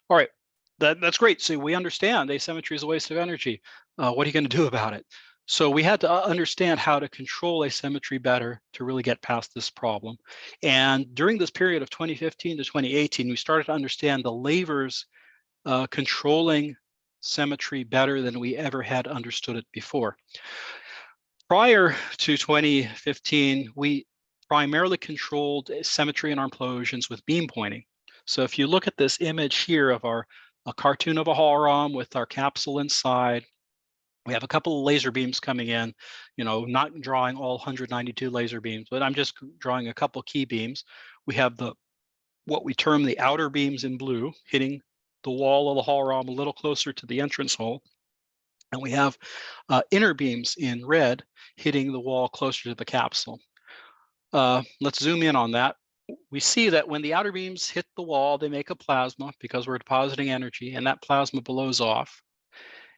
All right, that's great. So we understand asymmetry is a waste of energy. What are you going to do about it? So we had to understand how to control asymmetry better to really get past this problem. And during this period of 2015 to 2018, we started to understand the levers controlling symmetry better than we ever had understood it before. Prior to 2015, we primarily controlled symmetry in our implosions with beam pointing. So if you look at this image here of a cartoon of a Hall-Raum with our capsule inside, we have a couple of laser beams coming in, not drawing all 192 laser beams, but I'm just drawing a couple key beams. We have what we term the outer beams in blue hitting the wall of the Hall-Raum a little closer to the entrance hole. And we have inner beams in red hitting the wall closer to the capsule. Let's zoom in on that. we see that when the outer beams hit the wall, they make a plasma because we're depositing energy, and that plasma blows off.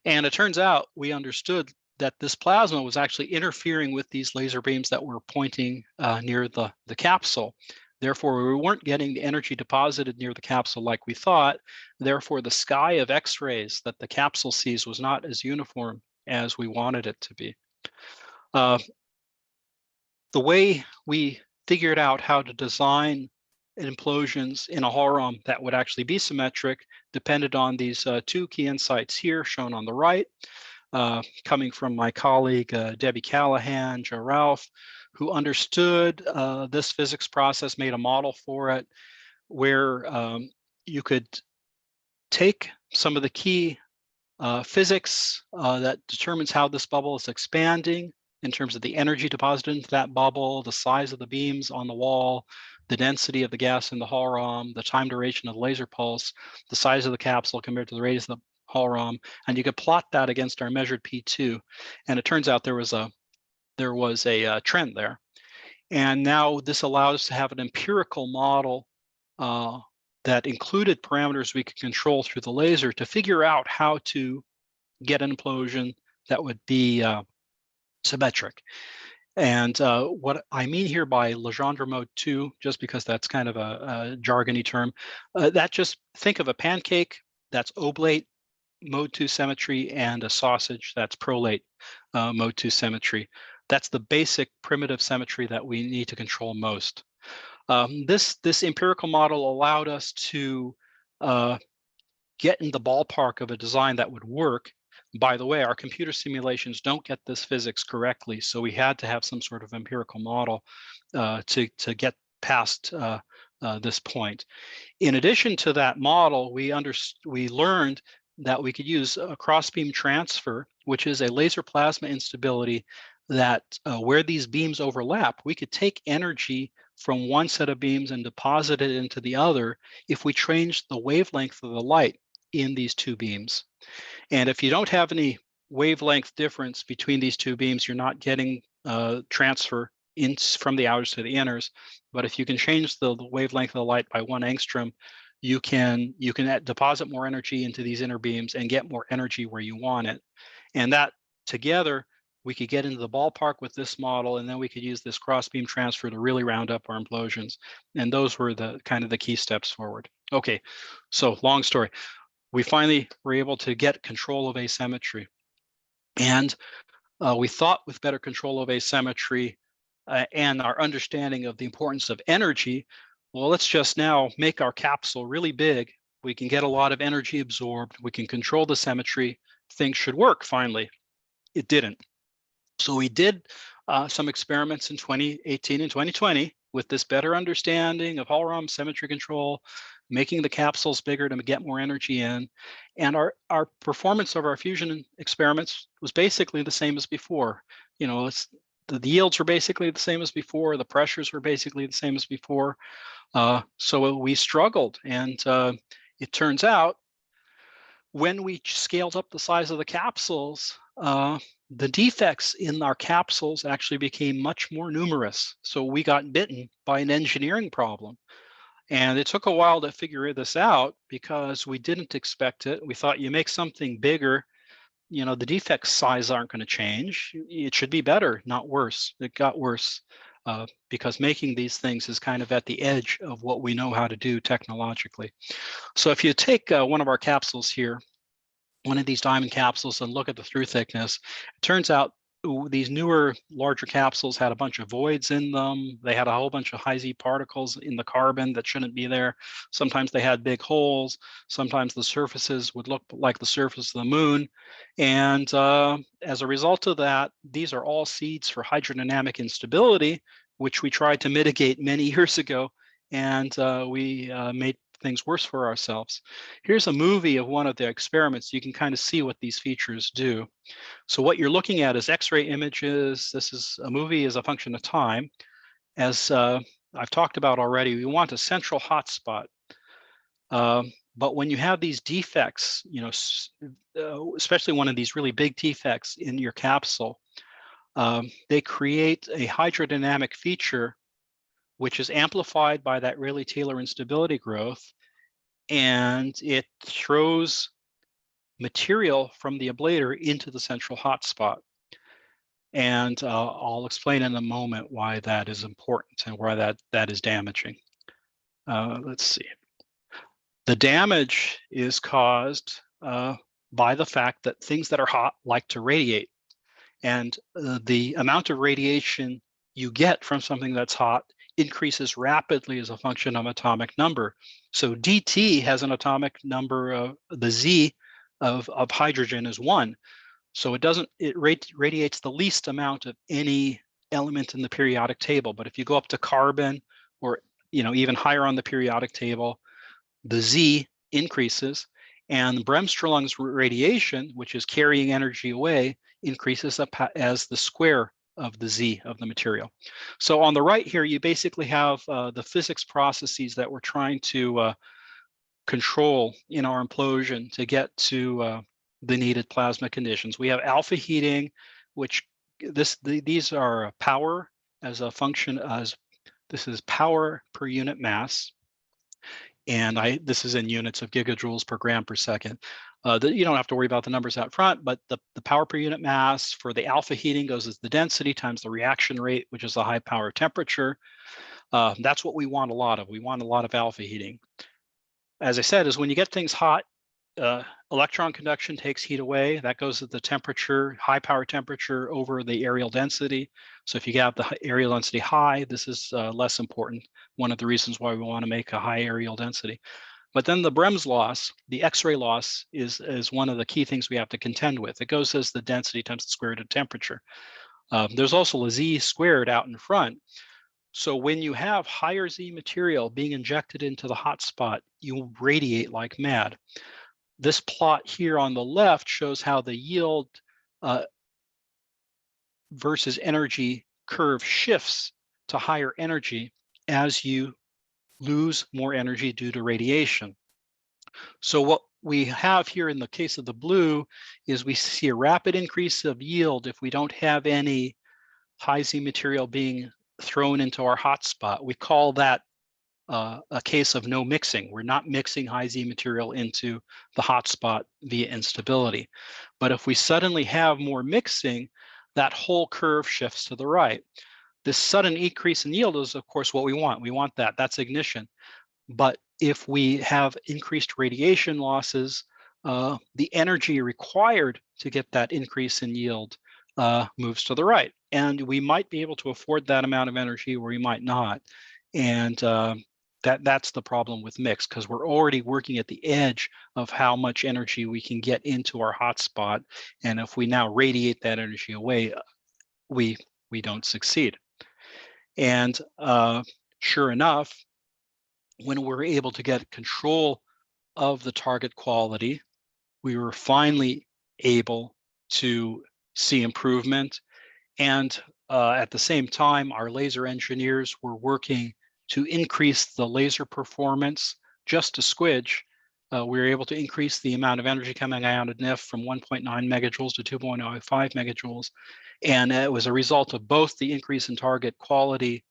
And it turns out we understood that this plasma was actually interfering with these laser beams that were pointing near the capsule. Therefore, we weren't getting the energy deposited near the capsule like we thought. Therefore, the sky of X-rays that the capsule sees was not as uniform as we wanted it to be. The way we figured out how to design implosions in a Hall-Raum that would actually be symmetric depended on these two key insights here shown on the right, coming from my colleague Debbie Callahan, Joe Ralph, who understood this physics process, made a model for it, where you could take some of the key physics that determines how this bubble is expanding in terms of the energy deposited into that bubble, the size of the beams on the wall, the density of the gas in the Hall-Raum, the time duration of the laser pulse, the size of the capsule compared to the radius of the Hall-Raum, and you could plot that against our measured P2. And it turns out there was a trend there. And now this allowed us to have an empirical model that included parameters we could control through the laser to figure out how to get an implosion that would be symmetric. And what I mean here by Legendre mode 2, just because that's kind of a jargony term, that just think of a pancake that's oblate mode 2 symmetry and a sausage that's prolate mode 2 symmetry. That's the basic primitive symmetry that we need to control most. This empirical model allowed us to get in the ballpark of a design that would work. By the way, our computer simulations don't get this physics correctly, so we had to have some sort of empirical model to get past this point. In addition to that model, we learned that we could use a cross-beam transfer, which is a laser plasma instability that where these beams overlap, we could take energy from one set of beams and deposit it into the other if we changed the wavelength of the light in these two beams. And if you don't have any wavelength difference between these two beams, you're not getting transfer from the outers to the inners. But if you can change the wavelength of the light by 1 angstrom, you can deposit more energy into these inner beams and get more energy where you want it. And that together, we could get into the ballpark with this model, and then we could use this cross-beam transfer to really round up our implosions. And those were the kind of the key steps forward. Okay, so long story. We finally were able to get control of asymmetry. And we thought with better control of asymmetry and our understanding of the importance of energy, well, let's just now make our capsule really big. We can get a lot of energy absorbed. We can control the symmetry. Things should work finally. It didn't. So we did some experiments in 2018 and 2020 with this better understanding of Hall-Raum symmetry control, making the capsules bigger to get more energy in. And our performance of our fusion experiments was basically the same as before. You know, the yields were basically the same as before. The pressures were basically the same as before. So we struggled. And it turns out when we scaled up the size of the capsules, the defects in our capsules actually became much more numerous. So we got bitten by an engineering problem. And it took a while to figure this out because we didn't expect it. We thought you make something bigger, you know, the defect size aren't going to change. It should be better, not worse. It got worse because making these things is kind of at the edge of what we know how to do technologically. So if you take one of our capsules here, one of these diamond capsules, and look at the through thickness, it turns out these newer, larger capsules had a bunch of voids in them. They had a whole bunch of high Z particles in the carbon that shouldn't be there. Sometimes they had big holes. Sometimes the surfaces would look like the surface of the moon. And as a result of that, these are all seeds for hydrodynamic instability, which we tried to mitigate many years ago. And we made things worse for ourselves. Here's a movie of one of the experiments. You can kind of see what these features do. So what you're looking at is X-ray images. This is a movie as a function of time. As I've talked about already, we want a central hotspot. But when you have these defects, you know, especially one of these really big defects in your capsule, they create a hydrodynamic feature which is amplified by that Rayleigh-Taylor instability growth, and it throws material from the ablator into the central hotspot. And I'll explain in a moment why that is important and why that is damaging. Let's see. The damage is caused by the fact that things that are hot like to radiate. And the amount of radiation you get from something that's hot increases rapidly as a function of atomic number. So DT has an atomic number of the Z of hydrogen is 1. So it radiates the least amount of any element in the periodic table. But if you go up to carbon or even higher on the periodic table, the Z increases, and Bremsstrahlung's radiation, which is carrying energy away, increases as the square of the Z of the material. So on the right here, you basically have the physics processes that we're trying to control in our implosion to get to the needed plasma conditions. We have alpha heating, which these are power as a function as this is power per unit mass. And this is in units of gigajoules per gram per second. You don't have to worry about the numbers out front, but the power per unit mass for the alpha heating goes as the density times the reaction rate, which is the high power temperature. That's what we want a lot of. We want a lot of alpha heating. As I said, is when you get things hot, electron conduction takes heat away. That goes at the temperature, high power temperature over the areal density. So if you have the areal density high, this is less important. One of the reasons why we want to make a high areal density. But then the Brem's loss, the X-ray loss, is one of the key things we have to contend with. It goes as the density times the square root of temperature. There's also a Z squared out in front. So when you have higher Z material being injected into the hot spot, you radiate like mad. This plot here on the left shows how the yield versus energy curve shifts to higher energy as you lose more energy due to radiation. So what we have here in the case of the blue is we see a rapid increase of yield if we don't have any high Z material being thrown into our hotspot. We call that a case of no mixing. We're not mixing high Z material into the hotspot via instability. But if we suddenly have more mixing, that whole curve shifts to the right. This sudden increase in yield is, of course, what we want. We want that. That's ignition. But if we have increased radiation losses, the energy required to get that increase in yield moves to the right. And we might be able to afford that amount of energy, or we might not. And that's the problem with mix, because we're already working at the edge of how much energy we can get into our hotspot. And if we now radiate that energy away, we don't succeed. And sure enough, when we're able to get control of the target quality, we were finally able to see improvement. And at the same time, our laser engineers were working to increase the laser performance just a squidge. We were able to increase the amount of energy coming out of NIF from 1.9 megajoules to 2.05 megajoules. And it was a result of both the increase in target quality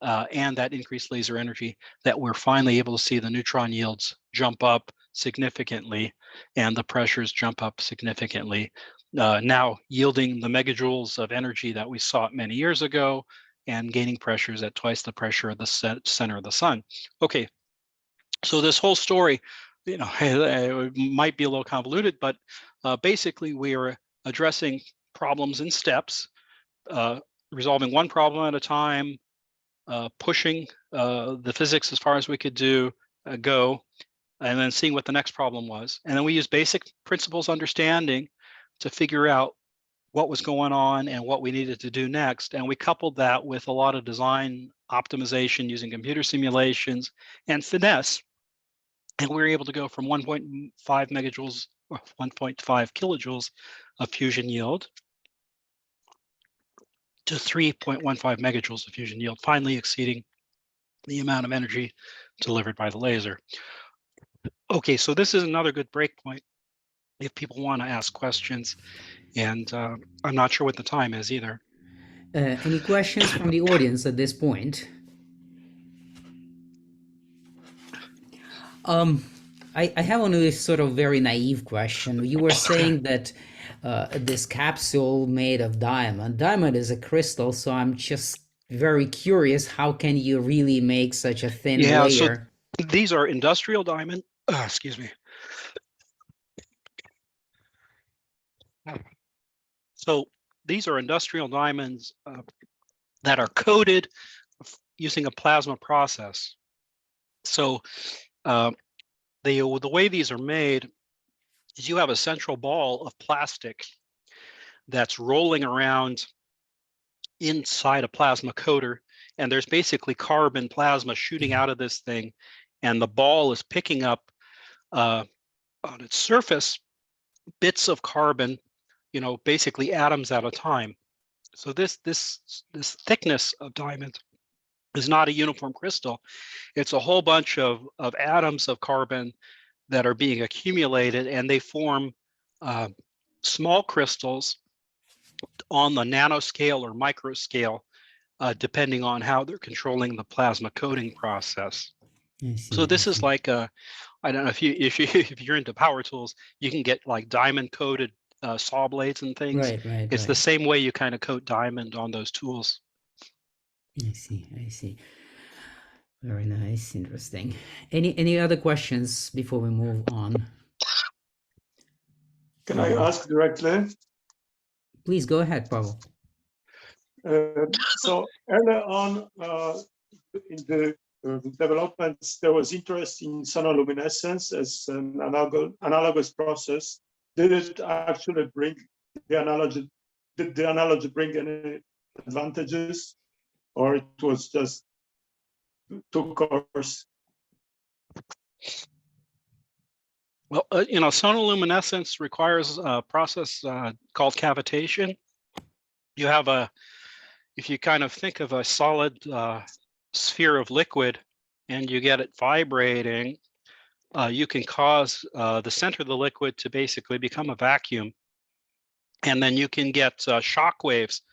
and that increased laser energy that we're finally able to see the neutron yields jump up significantly and the pressures jump up significantly, now yielding the megajoules of energy that we saw many years ago and gaining pressures at twice the pressure of the center of the sun. Okay, so this whole story, it might be a little convoluted, but basically we are addressing problems in steps, resolving one problem at a time, pushing the physics as far as we could go, and then seeing what the next problem was. And then we use basic principles understanding to figure out what was going on and what we needed to do next. And we coupled that with a lot of design optimization using computer simulations and finesse. And we were able to go from 1.5 megajoules or 1.5 kilojoules of fusion yield to 3.15 megajoules of fusion yield, finally exceeding the amount of energy delivered by the laser. Okay, so this is another good break point if people want to ask questions, and I'm not sure what the time is either. Any questions from the audience at this point? I have only sort of very naive question. You were saying that this capsule made of diamond. Diamond is a crystal, so I'm just very curious. How can you really make such a thin Yeah, so layer? these are industrial diamond. Excuse me. So these are industrial diamonds that are coated using a plasma process. So the way these are made is you have a central ball of plastic that's rolling around inside a plasma coater, and there's basically carbon plasma shooting out of this thing, and the ball is picking up on its surface bits of carbon, basically atoms at a time. So this thickness of diamond is not a uniform crystal. It's a whole bunch of atoms of carbon that are being accumulated, and they form small crystals on the nanoscale or microscale, depending on how they're controlling the plasma coating process. I see, So I this is see. like I don't know if you're into power tools, you can get like diamond coated saw blades and things. Right, right, It's the right. same way you kind of coat diamond on those tools. I see, I see. Very nice, interesting. Any other questions before we move on? Can I ask directly? Please go ahead, Pavel. So earlier on in the developments, there was interest in sonoluminescence as an analogous process. Did it actually bring the analogy? Did the analogy bring any advantages, or it was just too coarse? Well, sonoluminescence requires a process called cavitation. You have if you kind of think of a solid sphere of liquid and you get it vibrating, you can cause the center of the liquid to basically become a vacuum. And then you can get shock waves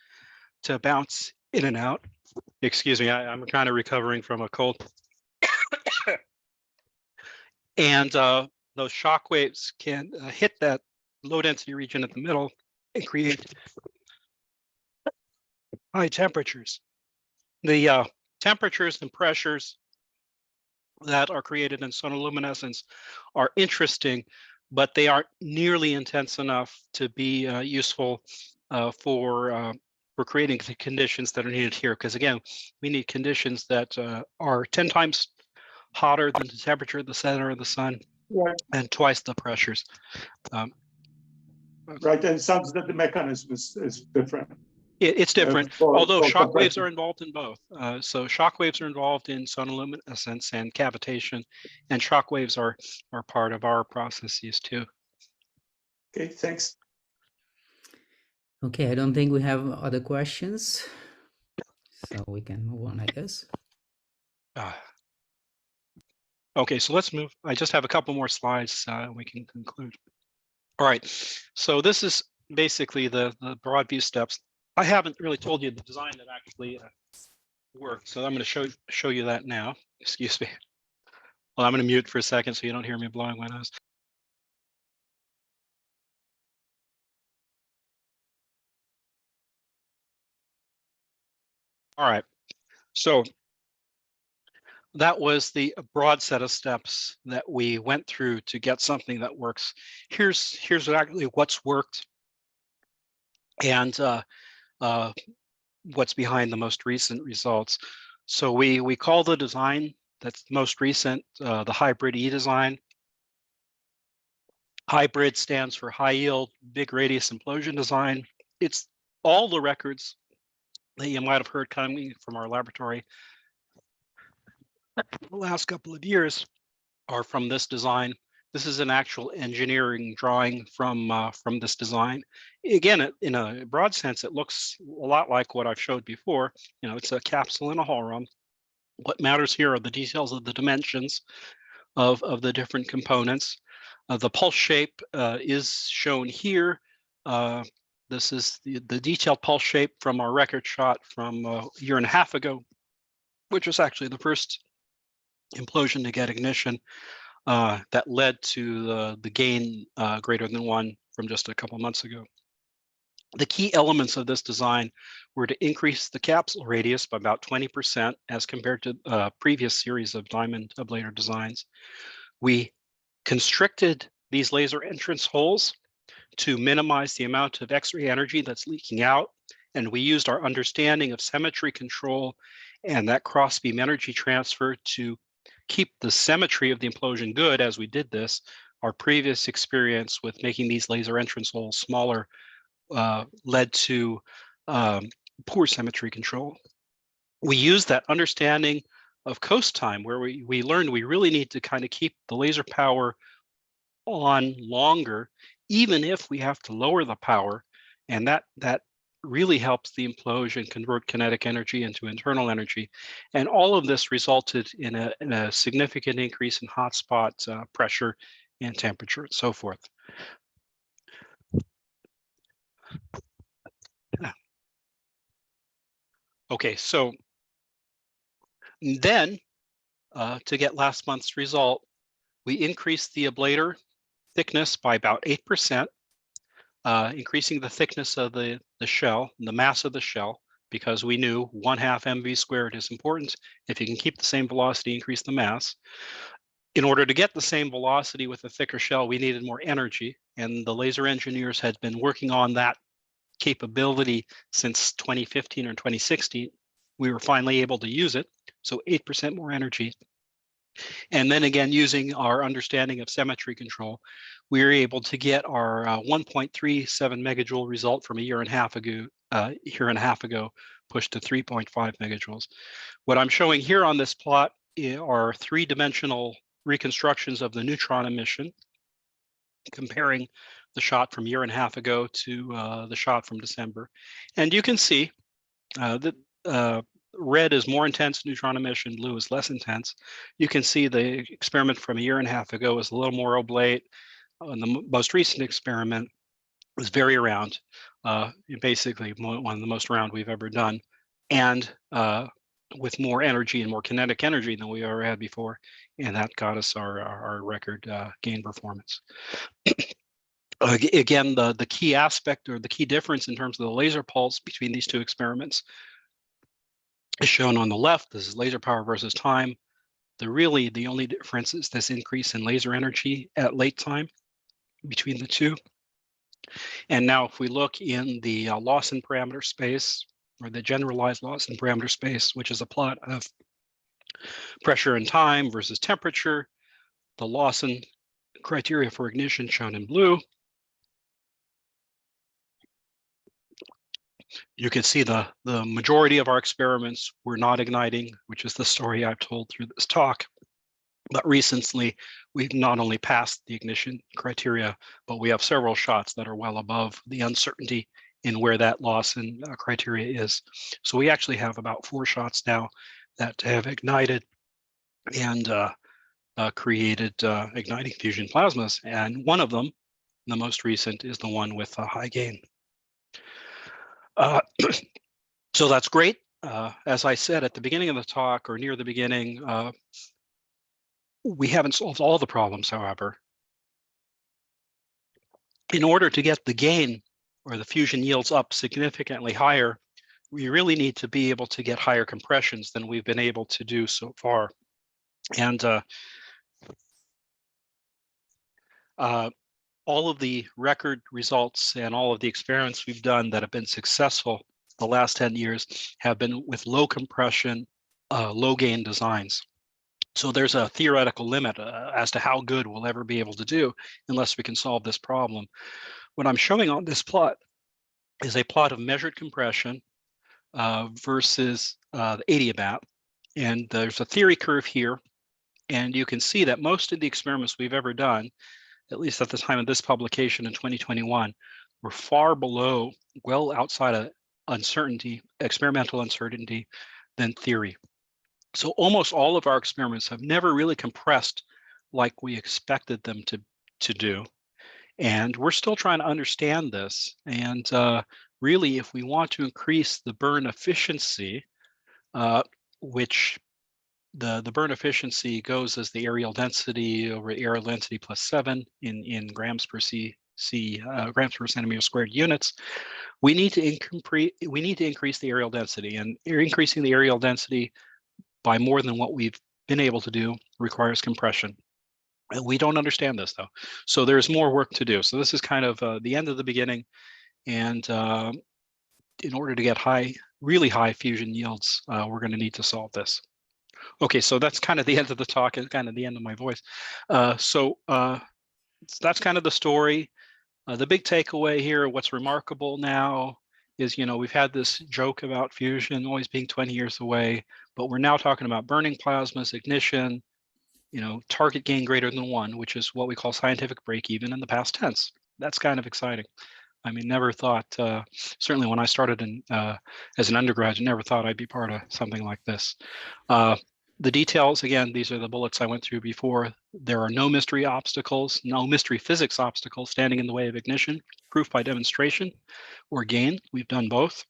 to bounce in and out. Excuse me, I'm kind of recovering from a cold. And those shock waves can hit that low density region at the middle and create high temperatures. The temperatures and pressures that are created in sonoluminescence are interesting, but they aren't nearly intense enough to be useful for creating the conditions that are needed here. Because again, we need conditions that are 10 times hotter than the temperature of the center of the sun, Right. and twice the pressures. Right, and it sounds that the mechanism is different. It's different, although shock waves compression. are involved in both. So shock waves are involved in sonoluminescence and cavitation, and shock waves are part of our processes too. Okay, thanks. Okay, I don't think we have other questions, so we can move on, I guess. Okay, so let's move. I just have a couple more slides. We can conclude. All right, so this is basically the broad view steps. I haven't really told you the design that actually worked, so I'm going to show you that now. Excuse me. Well, I'm going to mute for a second so you don't hear me blowing my nose. All right, so that was the broad set of steps that we went through to get something that works. Here's actually what's worked and what's behind the most recent results. So we call the design that's most recent the hybrid E design. Hybrid stands for high yield, big radius implosion design. It's all the records that you might have heard coming from our laboratory the last couple of years are from this design. This is an actual engineering drawing from this design. Again, in a broad sense, it looks a lot like what I've showed before. It's a capsule in a hull room. What matters here are the details of the dimensions of the different components. The pulse shape is shown here. This is the detailed pulse shape from our record shot from a year and a half ago, which was actually the first implosion to get ignition. that led to the gain greater than 1 from just a couple months ago. The key elements of this design were to increase the capsule radius by about 20% as compared to previous series of diamond ablator designs. We constricted these laser entrance holes to minimize the amount of X-ray energy that's leaking out, and we used our understanding of symmetry control and that cross-beam energy transfer to keep the symmetry of the implosion good as we did this. Our previous experience with making these laser entrance holes smaller led to poor symmetry control. We used that understanding of coast time, where we learned we really need to kind of keep the laser power on longer, even if we have to lower the power, and that really helps the implosion convert kinetic energy into internal energy. And all of this resulted in a significant increase in hotspot pressure and temperature and so forth. Okay, so then to get last month's result, we increased the ablator thickness by about 8%, increasing the thickness of the shell, the mass of the shell, because we knew 1/2 mv squared is important. If you can keep the same velocity, increase the mass. In order to get the same velocity with a thicker shell, we needed more energy, and the laser engineers had been working on that capability since 2015 or 2016. We were finally able to use it, so 8% more energy. And then again, using our understanding of symmetry control, we were able to get our 1.37 megajoule result from a year and a half ago, pushed to 3.5 megajoules. What I'm showing here on this plot are three-dimensional reconstructions of the neutron emission, comparing the shot from a year and a half ago to the shot from December. And you can see that red is more intense neutron emission, blue is less intense. You can see the experiment from a year and a half ago is a little more oblate. And the most recent experiment was very round, basically one of the most round we've ever done, and with more energy and more kinetic energy than we ever had before. And that got us our record gain performance. Again, the key aspect or the key difference in terms of the laser pulse between these two experiments is shown on the left. This is laser power versus time. The only difference is this increase in laser energy at late time between the two. And now if we look in the Lawson parameter space, or the generalized Lawson parameter space, which is a plot of pressure and time versus temperature, the Lawson criteria for ignition shown in blue. You can see the majority of our experiments were not igniting, which is the story I've told through this talk. But recently, we've not only passed the ignition criteria, but we have several shots that are well above the uncertainty in where that Lawson criteria is. So we actually have about 4 shots now that have ignited and created igniting fusion plasmas. And one of them, the most recent, is the one with a high gain. So that's great. As I said at the beginning of the talk, or near the beginning, we haven't solved all the problems, however. In order to get the gain or the fusion yields up significantly higher, we really need to be able to get higher compressions than we've been able to do so far. And all of the record results and all of the experiments we've done that have been successful the last 10 years have been with low compression, low gain designs. So there's a theoretical limit as to how good we'll ever be able to do unless we can solve this problem. What I'm showing on this plot is a plot of measured compression versus the adiabat. And there's a theory curve here. And you can see that most of the experiments we've ever done, at least at the time of this publication in 2021, were far below, well outside of uncertainty, experimental uncertainty, than theory. So almost all of our experiments have never really compressed like we expected them to do. And we're still trying to understand this. And really, if we want to increase the burn efficiency, which the burn efficiency goes as the areal density over areal density plus 7 in grams per grams per centimeter squared units. We need to increase the areal density, and increasing the areal density by more than what we've been able to do requires compression. And we don't understand this though, so there's more work to do. So this is kind of the end of the beginning, and in order to get really high fusion yields, we're going to need to solve this. Okay, so that's kind of the end of the talk and kind of the end of my voice. So that's kind of the story. The big takeaway here, what's remarkable now is, we've had this joke about fusion always being 20 years away, but we're now talking about burning plasmas, ignition, target gain greater than 1, which is what we call scientific break-even in the past tense. That's kind of exciting. I mean, never thought, certainly when I started as an undergraduate, never thought I'd be part of something like this. The details, again, these are the bullets I went through before. There are no mystery obstacles, no mystery physics obstacles standing in the way of ignition, proof by demonstration or gain. We've done both.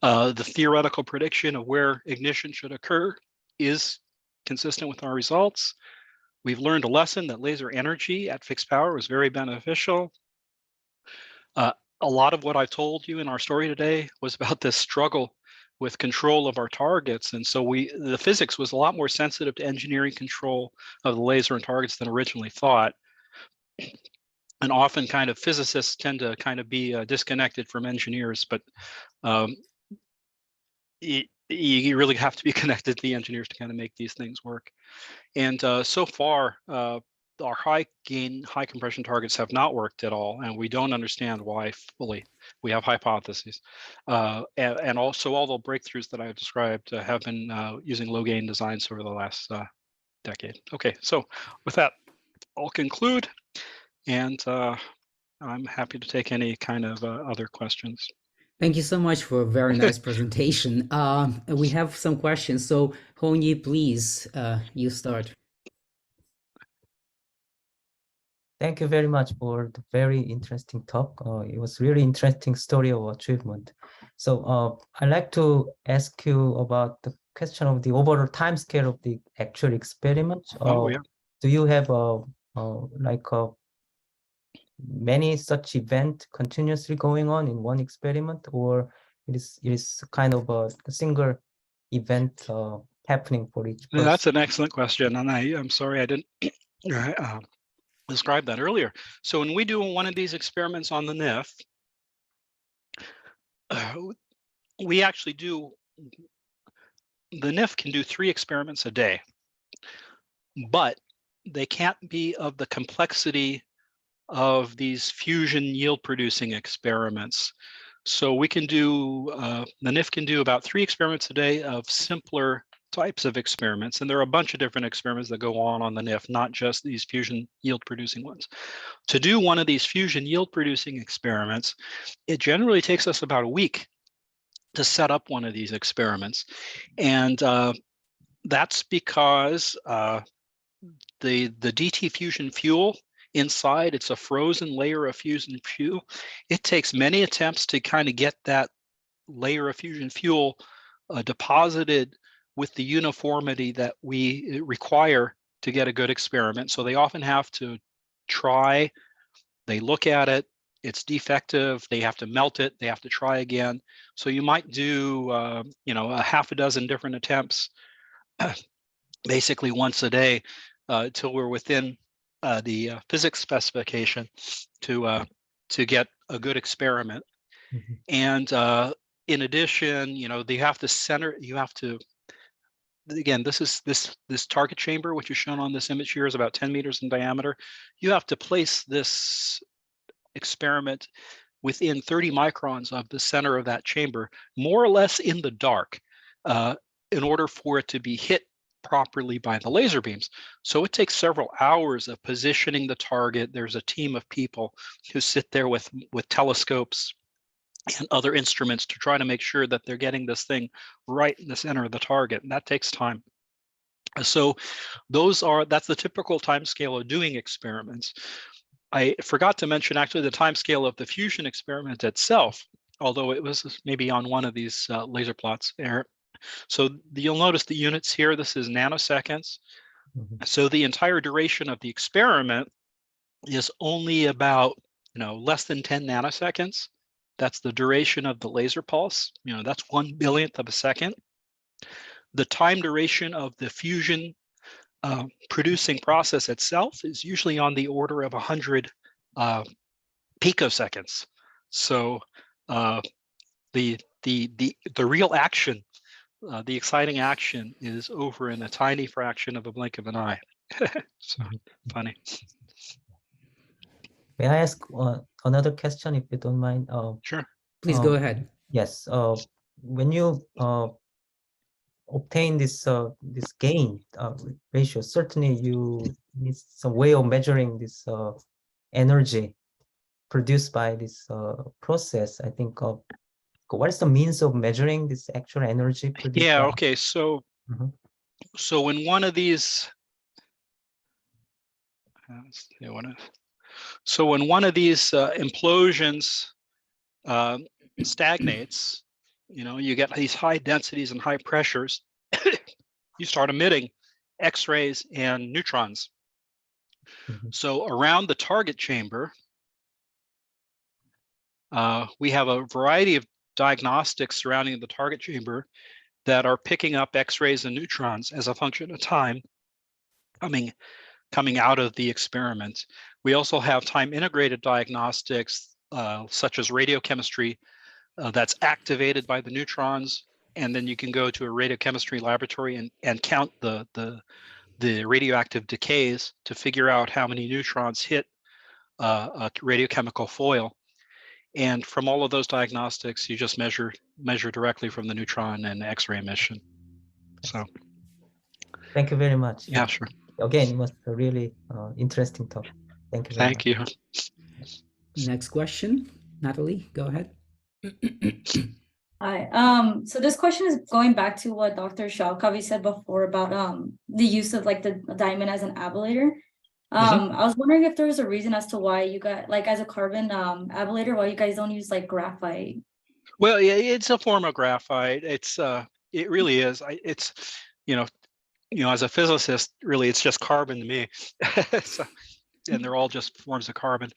The theoretical prediction of where ignition should occur is consistent with our results. We've learned a lesson that laser energy at fixed power is very beneficial. A lot of what I told you in our story today was about this struggle with control of our targets. And so the physics was a lot more sensitive to engineering control of the laser and targets than originally thought. And often kind of physicists tend to kind of be disconnected from engineers, but you really have to be connected to the engineers to kind of make these things work. And so far, our high gain, high compression targets have not worked at all, and we don't understand why fully. We have hypotheses. And also all the breakthroughs that I've described have been using low gain designs over the last decade. Okay, so with that, I'll conclude, and I'm happy to take any kind of other questions. Thank you so much for a very nice presentation. We have some questions, so Hongyi, please, you start. Thank you very much for the very interesting talk. It was really interesting story of achievement. So I'd like to ask you about the question of the overall time scale of the actual experiment. Yeah. Do you have many such events continuously going on in one experiment, or it is kind of a single event happening for each person? That's an excellent question, and I'm sorry I didn't describe that earlier. So when we do one of these experiments on the NIF, we actually do, the NIF can do 3 experiments a day, but they can't be of the complexity of these fusion yield producing experiments. So we can do, the NIF can do about 3 experiments a day of simpler types of experiments, and there are a bunch of different experiments that go on the NIF, not just these fusion yield producing ones. To do one of these fusion yield producing experiments, it generally takes us about a week to set up one of these experiments, and that's because the DT fusion fuel inside, it's a frozen layer of fusion fuel. It takes many attempts to kind of get that layer of fusion fuel deposited with the uniformity that we require to get a good experiment. So they often have to try, they look at it, it's defective, they have to melt it, they have to try again. So you might do, a half a dozen different attempts, basically once a day, till we're within the physics specification to get a good experiment. Mm-hmm. And in addition, they have to center, again, this target chamber, which is shown on this image here, is about 10 meters in diameter. You have to place this experiment within 30 microns of the center of that chamber, more or less in the dark, in order for it to be hit properly by the laser beams. So it takes several hours of positioning the target. There's a team of people who sit there with telescopes and other instruments to try to make sure that they're getting this thing right in the center of the target, and that takes time. So that's the typical time scale of doing experiments. I forgot to mention actually the time scale of the fusion experiment itself, although it was maybe on one of these laser plots there. So you'll notice the units here, this is nanoseconds. Mhm. So the entire duration of the experiment is only about, less than 10 nanoseconds. That's the duration of the laser pulse. That's 1/1000th of a second. The time duration of the fusion producing process itself is usually on the order of 100 picoseconds. So the real action, the exciting action, is over in a tiny fraction of a blink of an eye. So funny. May I ask another question, if you don't mind? Sure. Please go ahead. Yes. When you obtain this gain ratio, certainly you need some way of measuring this energy produced by this process. I think what is the means of measuring this actual energy produced? Yeah. by- Okay. So Mhm. so when one of these implosions stagnates, you get these high densities and high pressures, you start emitting X-rays and neutrons. Mhm. So around the target chamber, we have a variety of diagnostics surrounding the target chamber that are picking up X-rays and neutrons as a function of time coming out of the experiment. We also have time-integrated diagnostics, such as radiochemistry, that's activated by the neutrons, and then you can go to a radiochemistry laboratory and count the radioactive decays to figure out how many neutrons hit a radiochemical foil. And from all of those diagnostics, you just measure directly from the neutron and X-ray emission. So Thank you very much. yeah, sure. Again, it was a really interesting talk. Thank you very much. Thank you. Next question, Natalie, go ahead. Hi. So this question is going back to what Dr. Shovkovy said before about the use of like the diamond as an ablator. I was wondering if there was a reason as to why you got, like, as a carbon ablator, why you guys don't use like graphite. Well, yeah, it's a form of graphite. It really is. It's as a physicist, really, it's just carbon to me. So, and they're all just forms of carbon.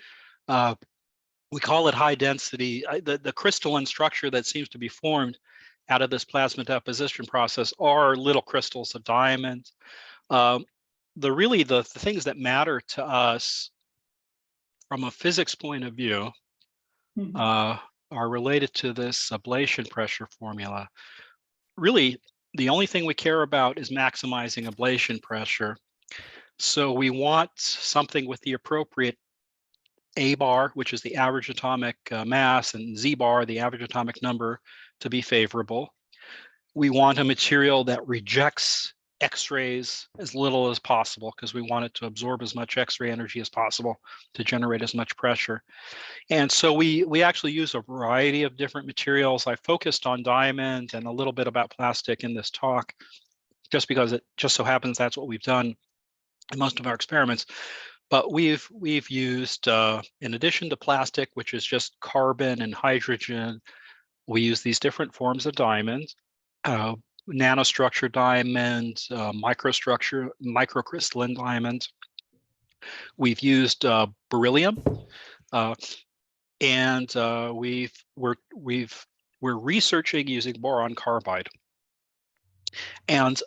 We call it high density. The crystalline structure that seems to be formed out of this plasma deposition process are little crystals of diamond. The things that matter to us from a physics point of view are related to this ablation pressure formula. Really, the only thing we care about is maximizing ablation pressure. So we want something with the appropriate A bar, which is the average atomic mass, and Z bar, the average atomic number, to be favorable. We want a material that rejects X-rays as little as possible, because we want it to absorb as much X-ray energy as possible to generate as much pressure. And so we actually use a variety of different materials. I focused on diamond and a little bit about plastic in this talk, just because it just so happens that's what we've done in most of our experiments. But we've used, in addition to plastic, which is just carbon and hydrogen, we use these different forms of diamond, nanostructure diamond, microcrystalline diamond. We've used beryllium, and we're researching using boron carbide. And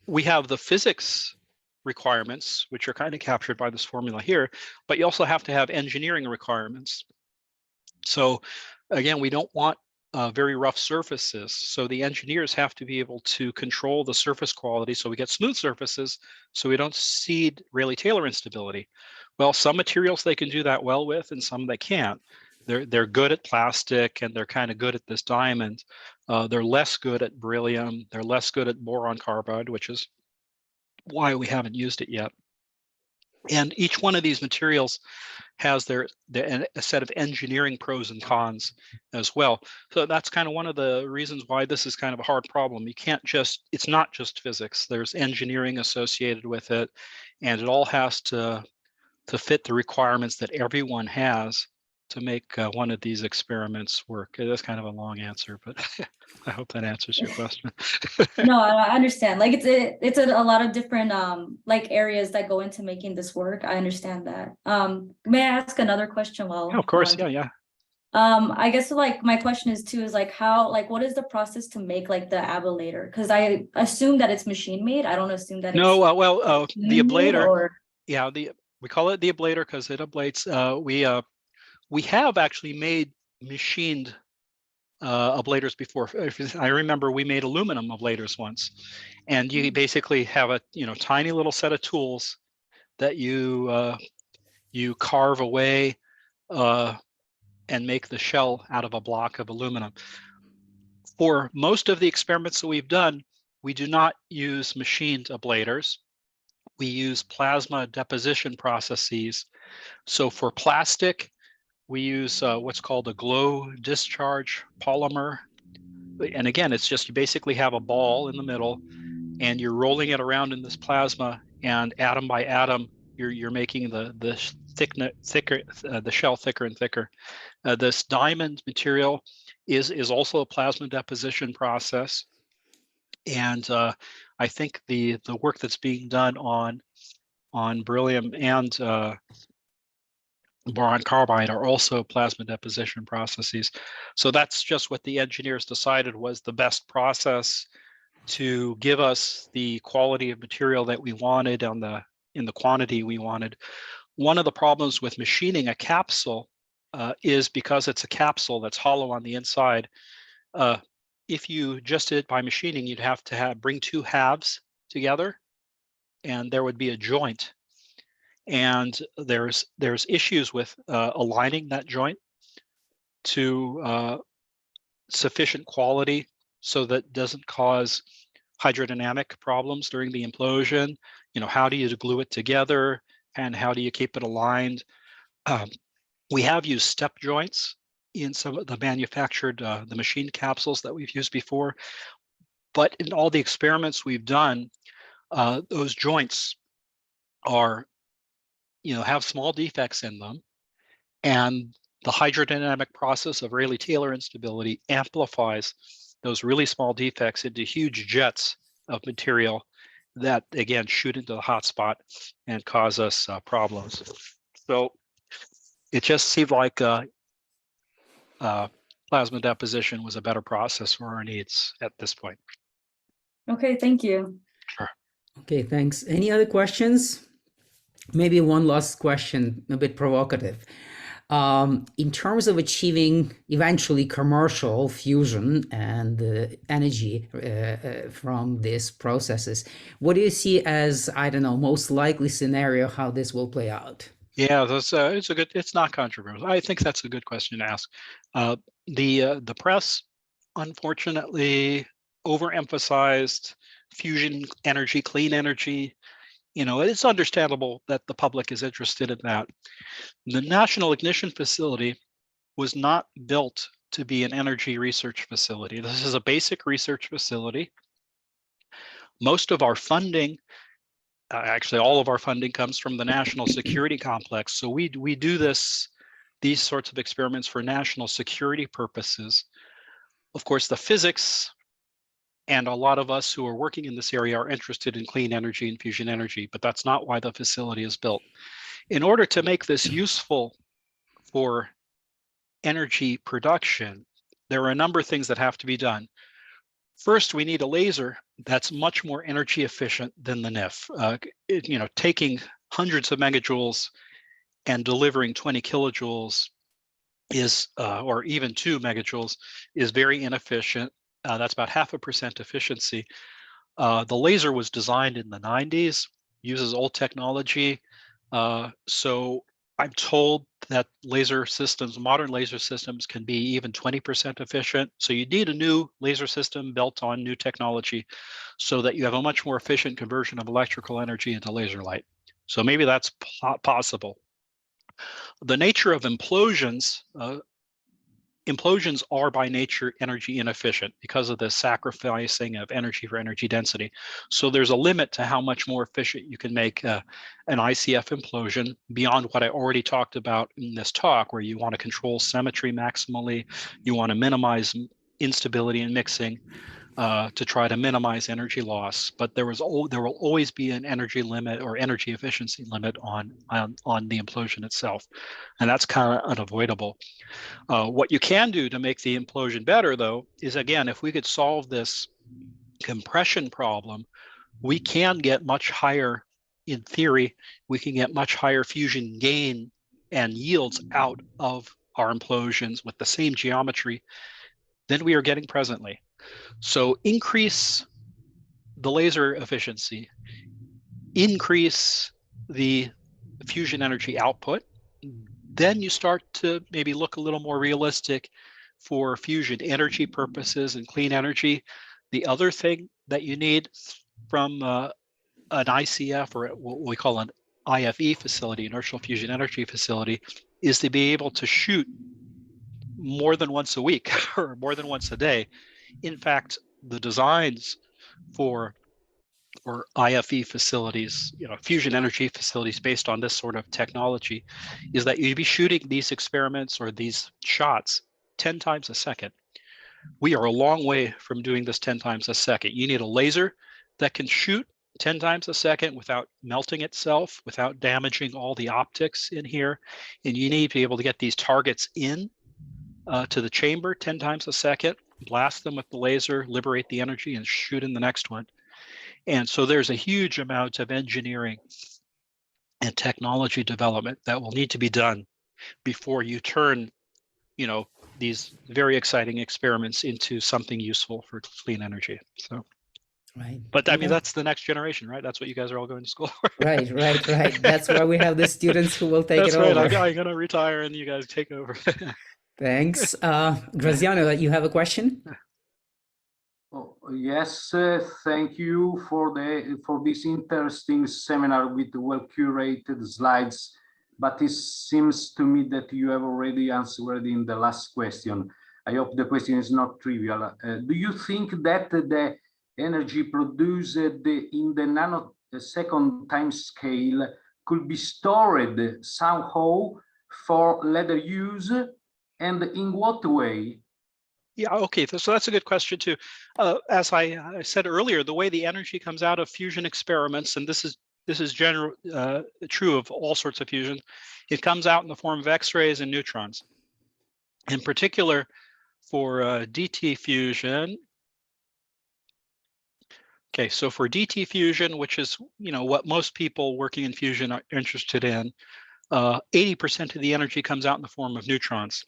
we have the physics requirements, which are kind of captured by this formula here, but you also have to have engineering requirements. So again, we don't want very rough surfaces. So the engineers have to be able to control the surface quality so we get smooth surfaces, so we don't seed Rayleigh-Taylor instability. Well, some materials they can do that well with, and some they can't. They're good at plastic, and they're kind of good at this diamond. They're less good at beryllium. They're less good at boron carbide, which is why we haven't used it yet. And each one of these materials has a set of engineering pros and cons as well. So that's kind of one of the reasons why this is kind of a hard problem. You can't just, it's not just physics. There's engineering associated with it, and it all has to fit the requirements that everyone has to make one of these experiments work? That's kind of a long answer, but I hope that answers your question. No, I understand. Like it's a lot of different like areas that go into making this work. I understand that. May I ask another question while? Yeah, of course. Yeah. I guess like my question is too is like how like what is the process to make like the ablator? Because I assume that it's machine made. I don't assume that No, it's the ablator. or... Yeah, we call it the ablator because it ablates. We have actually made machined ablators before. I remember we made aluminum ablators once, and you basically have a tiny little set of tools that you carve away and make the shell out of a block of aluminum. For most of the experiments that we've done, we do not use machined ablators. We use plasma deposition processes. So for plastic, we use what's called a glow discharge polymer. And again, it's just you basically have a ball in the middle and you're rolling it around in this plasma, and atom by atom, you're making the shell thicker and thicker. This diamond material is also a plasma deposition process. And I think the work that's being done on beryllium and boron carbide are also plasma deposition processes. So that's just what the engineers decided was the best process to give us the quality of material that we wanted in the quantity we wanted. One of the problems with machining a capsule is because it's a capsule that's hollow on the inside. If you just did it by machining, you'd have to bring two halves together, and there would be a joint. And there's issues with aligning that joint to sufficient quality so that it doesn't cause hydrodynamic problems during the implosion. How do you glue it together, and how do you keep it aligned? We have used step joints in some of the manufactured, the machined capsules that we've used before. But in all the experiments we've done, those joints are, have small defects in them. And the hydrodynamic process of Rayleigh-Taylor instability amplifies those really small defects into huge jets of material that, again, shoot into the hotspot and cause us problems. So it just seemed like plasma deposition was a better process for our needs at this point. Okay, thank you. Sure. Okay, thanks. Any other questions? Maybe one last question, a bit provocative. In terms of achieving eventually commercial fusion and energy from these processes, what do you see as, I don't know, most likely scenario how this will play out? Yeah, it's not controversial. I think that's a good question to ask. The press, unfortunately, overemphasized fusion energy, clean energy. It's understandable that the public is interested in that. The National Ignition Facility was not built to be an energy research facility. This is a basic research facility. Most of our funding, actually all of our funding, comes from the national security complex. So we do these sorts of experiments for national security purposes. Of course, the physics and a lot of us who are working in this area are interested in clean energy and fusion energy, but that's not why the facility is built. In order to make this useful for energy production, there are a number of things that have to be done. First, we need a laser that's much more energy efficient than the NIF. Taking hundreds of megajoules and delivering 20 kilojoules is, or even 2 megajoules, is very inefficient. That's about 0.5% efficiency. The laser was designed in the 90s, uses old technology. So I'm told that modern laser systems can be even 20% efficient. So you need a new laser system built on new technology so that you have a much more efficient conversion of electrical energy into laser light. So maybe that's possible. The nature of implosions implosions are by nature energy inefficient because of the sacrificing of energy for energy density. So there's a limit to how much more efficient you can make an ICF implosion beyond what I already talked about in this talk, where you want to control symmetry maximally, you want to minimize instability in mixing to try to minimize energy loss. But there will always be an energy limit or energy efficiency limit on the implosion itself, and that's kind of unavoidable. What you can do to make the implosion better, though, is, again, if we could solve this compression problem, we can get much higher, in theory, we can get much higher fusion gain and yields out of our implosions with the same geometry than we are getting presently. So increase the laser efficiency, increase the fusion energy output, then you start to maybe look a little more realistic for fusion energy purposes and clean energy. The other thing that you need from an ICF, or what we call an IFE facility, inertial fusion energy facility, is to be able to shoot more than once a week or more than once a day. In fact, the designs for IFE facilities, fusion energy facilities based on this sort of technology, is that you'd be shooting these experiments or these shots 10 times a second. We are a long way from doing this 10 times a second. You need a laser that can shoot 10 times a second without melting itself, without damaging all the optics in here. And you need to be able to get these targets in to the chamber 10 times a second, blast them with the laser, liberate the energy, and shoot in the next one. And so there's a huge amount of engineering and technology development that will need to be done before you turn, these very exciting experiments into something useful for clean energy. So, right. But I mean, that's the next generation, right? That's what you guys are all going to school for. Right. That's why we have the students who will take That's it right. over. I'm going to retire and you guys take over. Thanks. Graziano, you have a question? Oh, yes, thank you for this interesting seminar with well curated slides. But it seems to me that you have already answered in the last question. I hope the question is not trivial. Do you think that the energy produced in the nanosecond time scale could be stored somehow for later use, and in what way? Yeah, okay, so that's a good question too. As I said earlier, the way the energy comes out of fusion experiments, and this is true of all sorts of fusion, it comes out in the form of X-rays and neutrons. In particular, for DT fusion. Okay, so for DT fusion, which is what most people working in fusion are interested in, 80% of the energy comes out in the form of neutrons.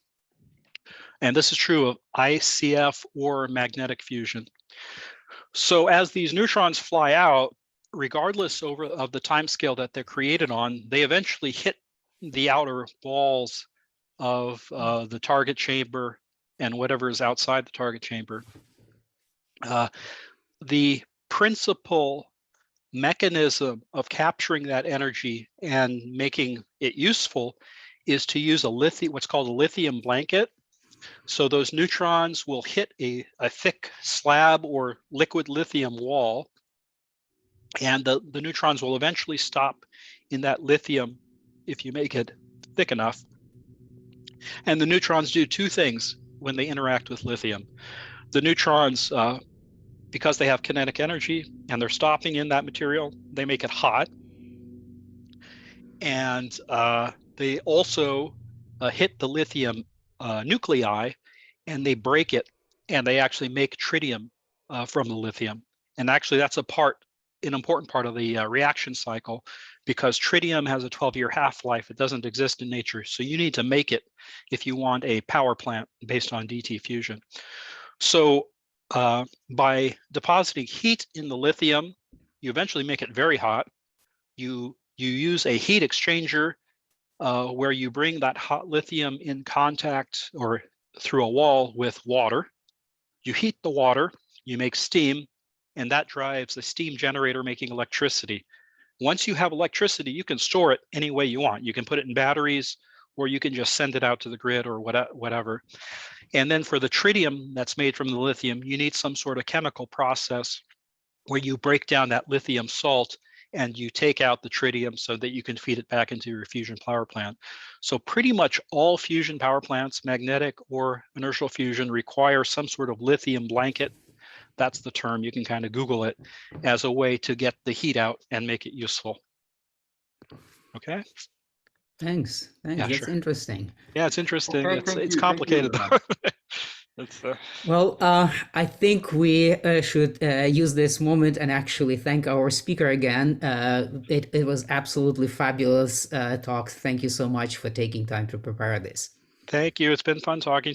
And this is true of ICF or magnetic fusion. So as these neutrons fly out, regardless of the time scale that they're created on, they eventually hit the outer walls of the target chamber and whatever is outside the target chamber. The principal mechanism of capturing that energy and making it useful is to use what's called a lithium blanket. So those neutrons will hit a thick slab or liquid lithium wall, and the neutrons will eventually stop in that lithium if you make it thick enough. And the neutrons do two things when they interact with lithium. The neutrons, because they have kinetic energy and they're stopping in that material, they make it hot. And they also hit the lithium nuclei, and they break it, and they actually make tritium from the lithium. And actually that's an important part of the reaction cycle, because tritium has a 12-year half-life. It doesn't exist in nature. So you need to make it if you want a power plant based on DT fusion. So by depositing heat in the lithium, you eventually make it very hot. You use a heat exchanger where you bring that hot lithium in contact or through a wall with water. You heat the water, you make steam, and that drives a steam generator making electricity. Once you have electricity, you can store it any way you want. You can put it in batteries, or you can just send it out to the grid or whatever. And then for the tritium that's made from the lithium, you need some sort of chemical process where you break down that lithium salt and you take out the tritium so that you can feed it back into your fusion power plant. So pretty much all fusion power plants, magnetic or inertial fusion, require some sort of lithium blanket. That's the term. You can kind of Google it as a way to get the heat out and make it useful. Okay. Thanks. Yeah, That's sure. interesting. Yeah, it's interesting. Okay, It's thank you. complicated Thank though. you. Well, I think we should use this moment and actually thank our speaker again. It was absolutely fabulous talk. Thank you so much for taking time to prepare this. Thank you. It's been fun talking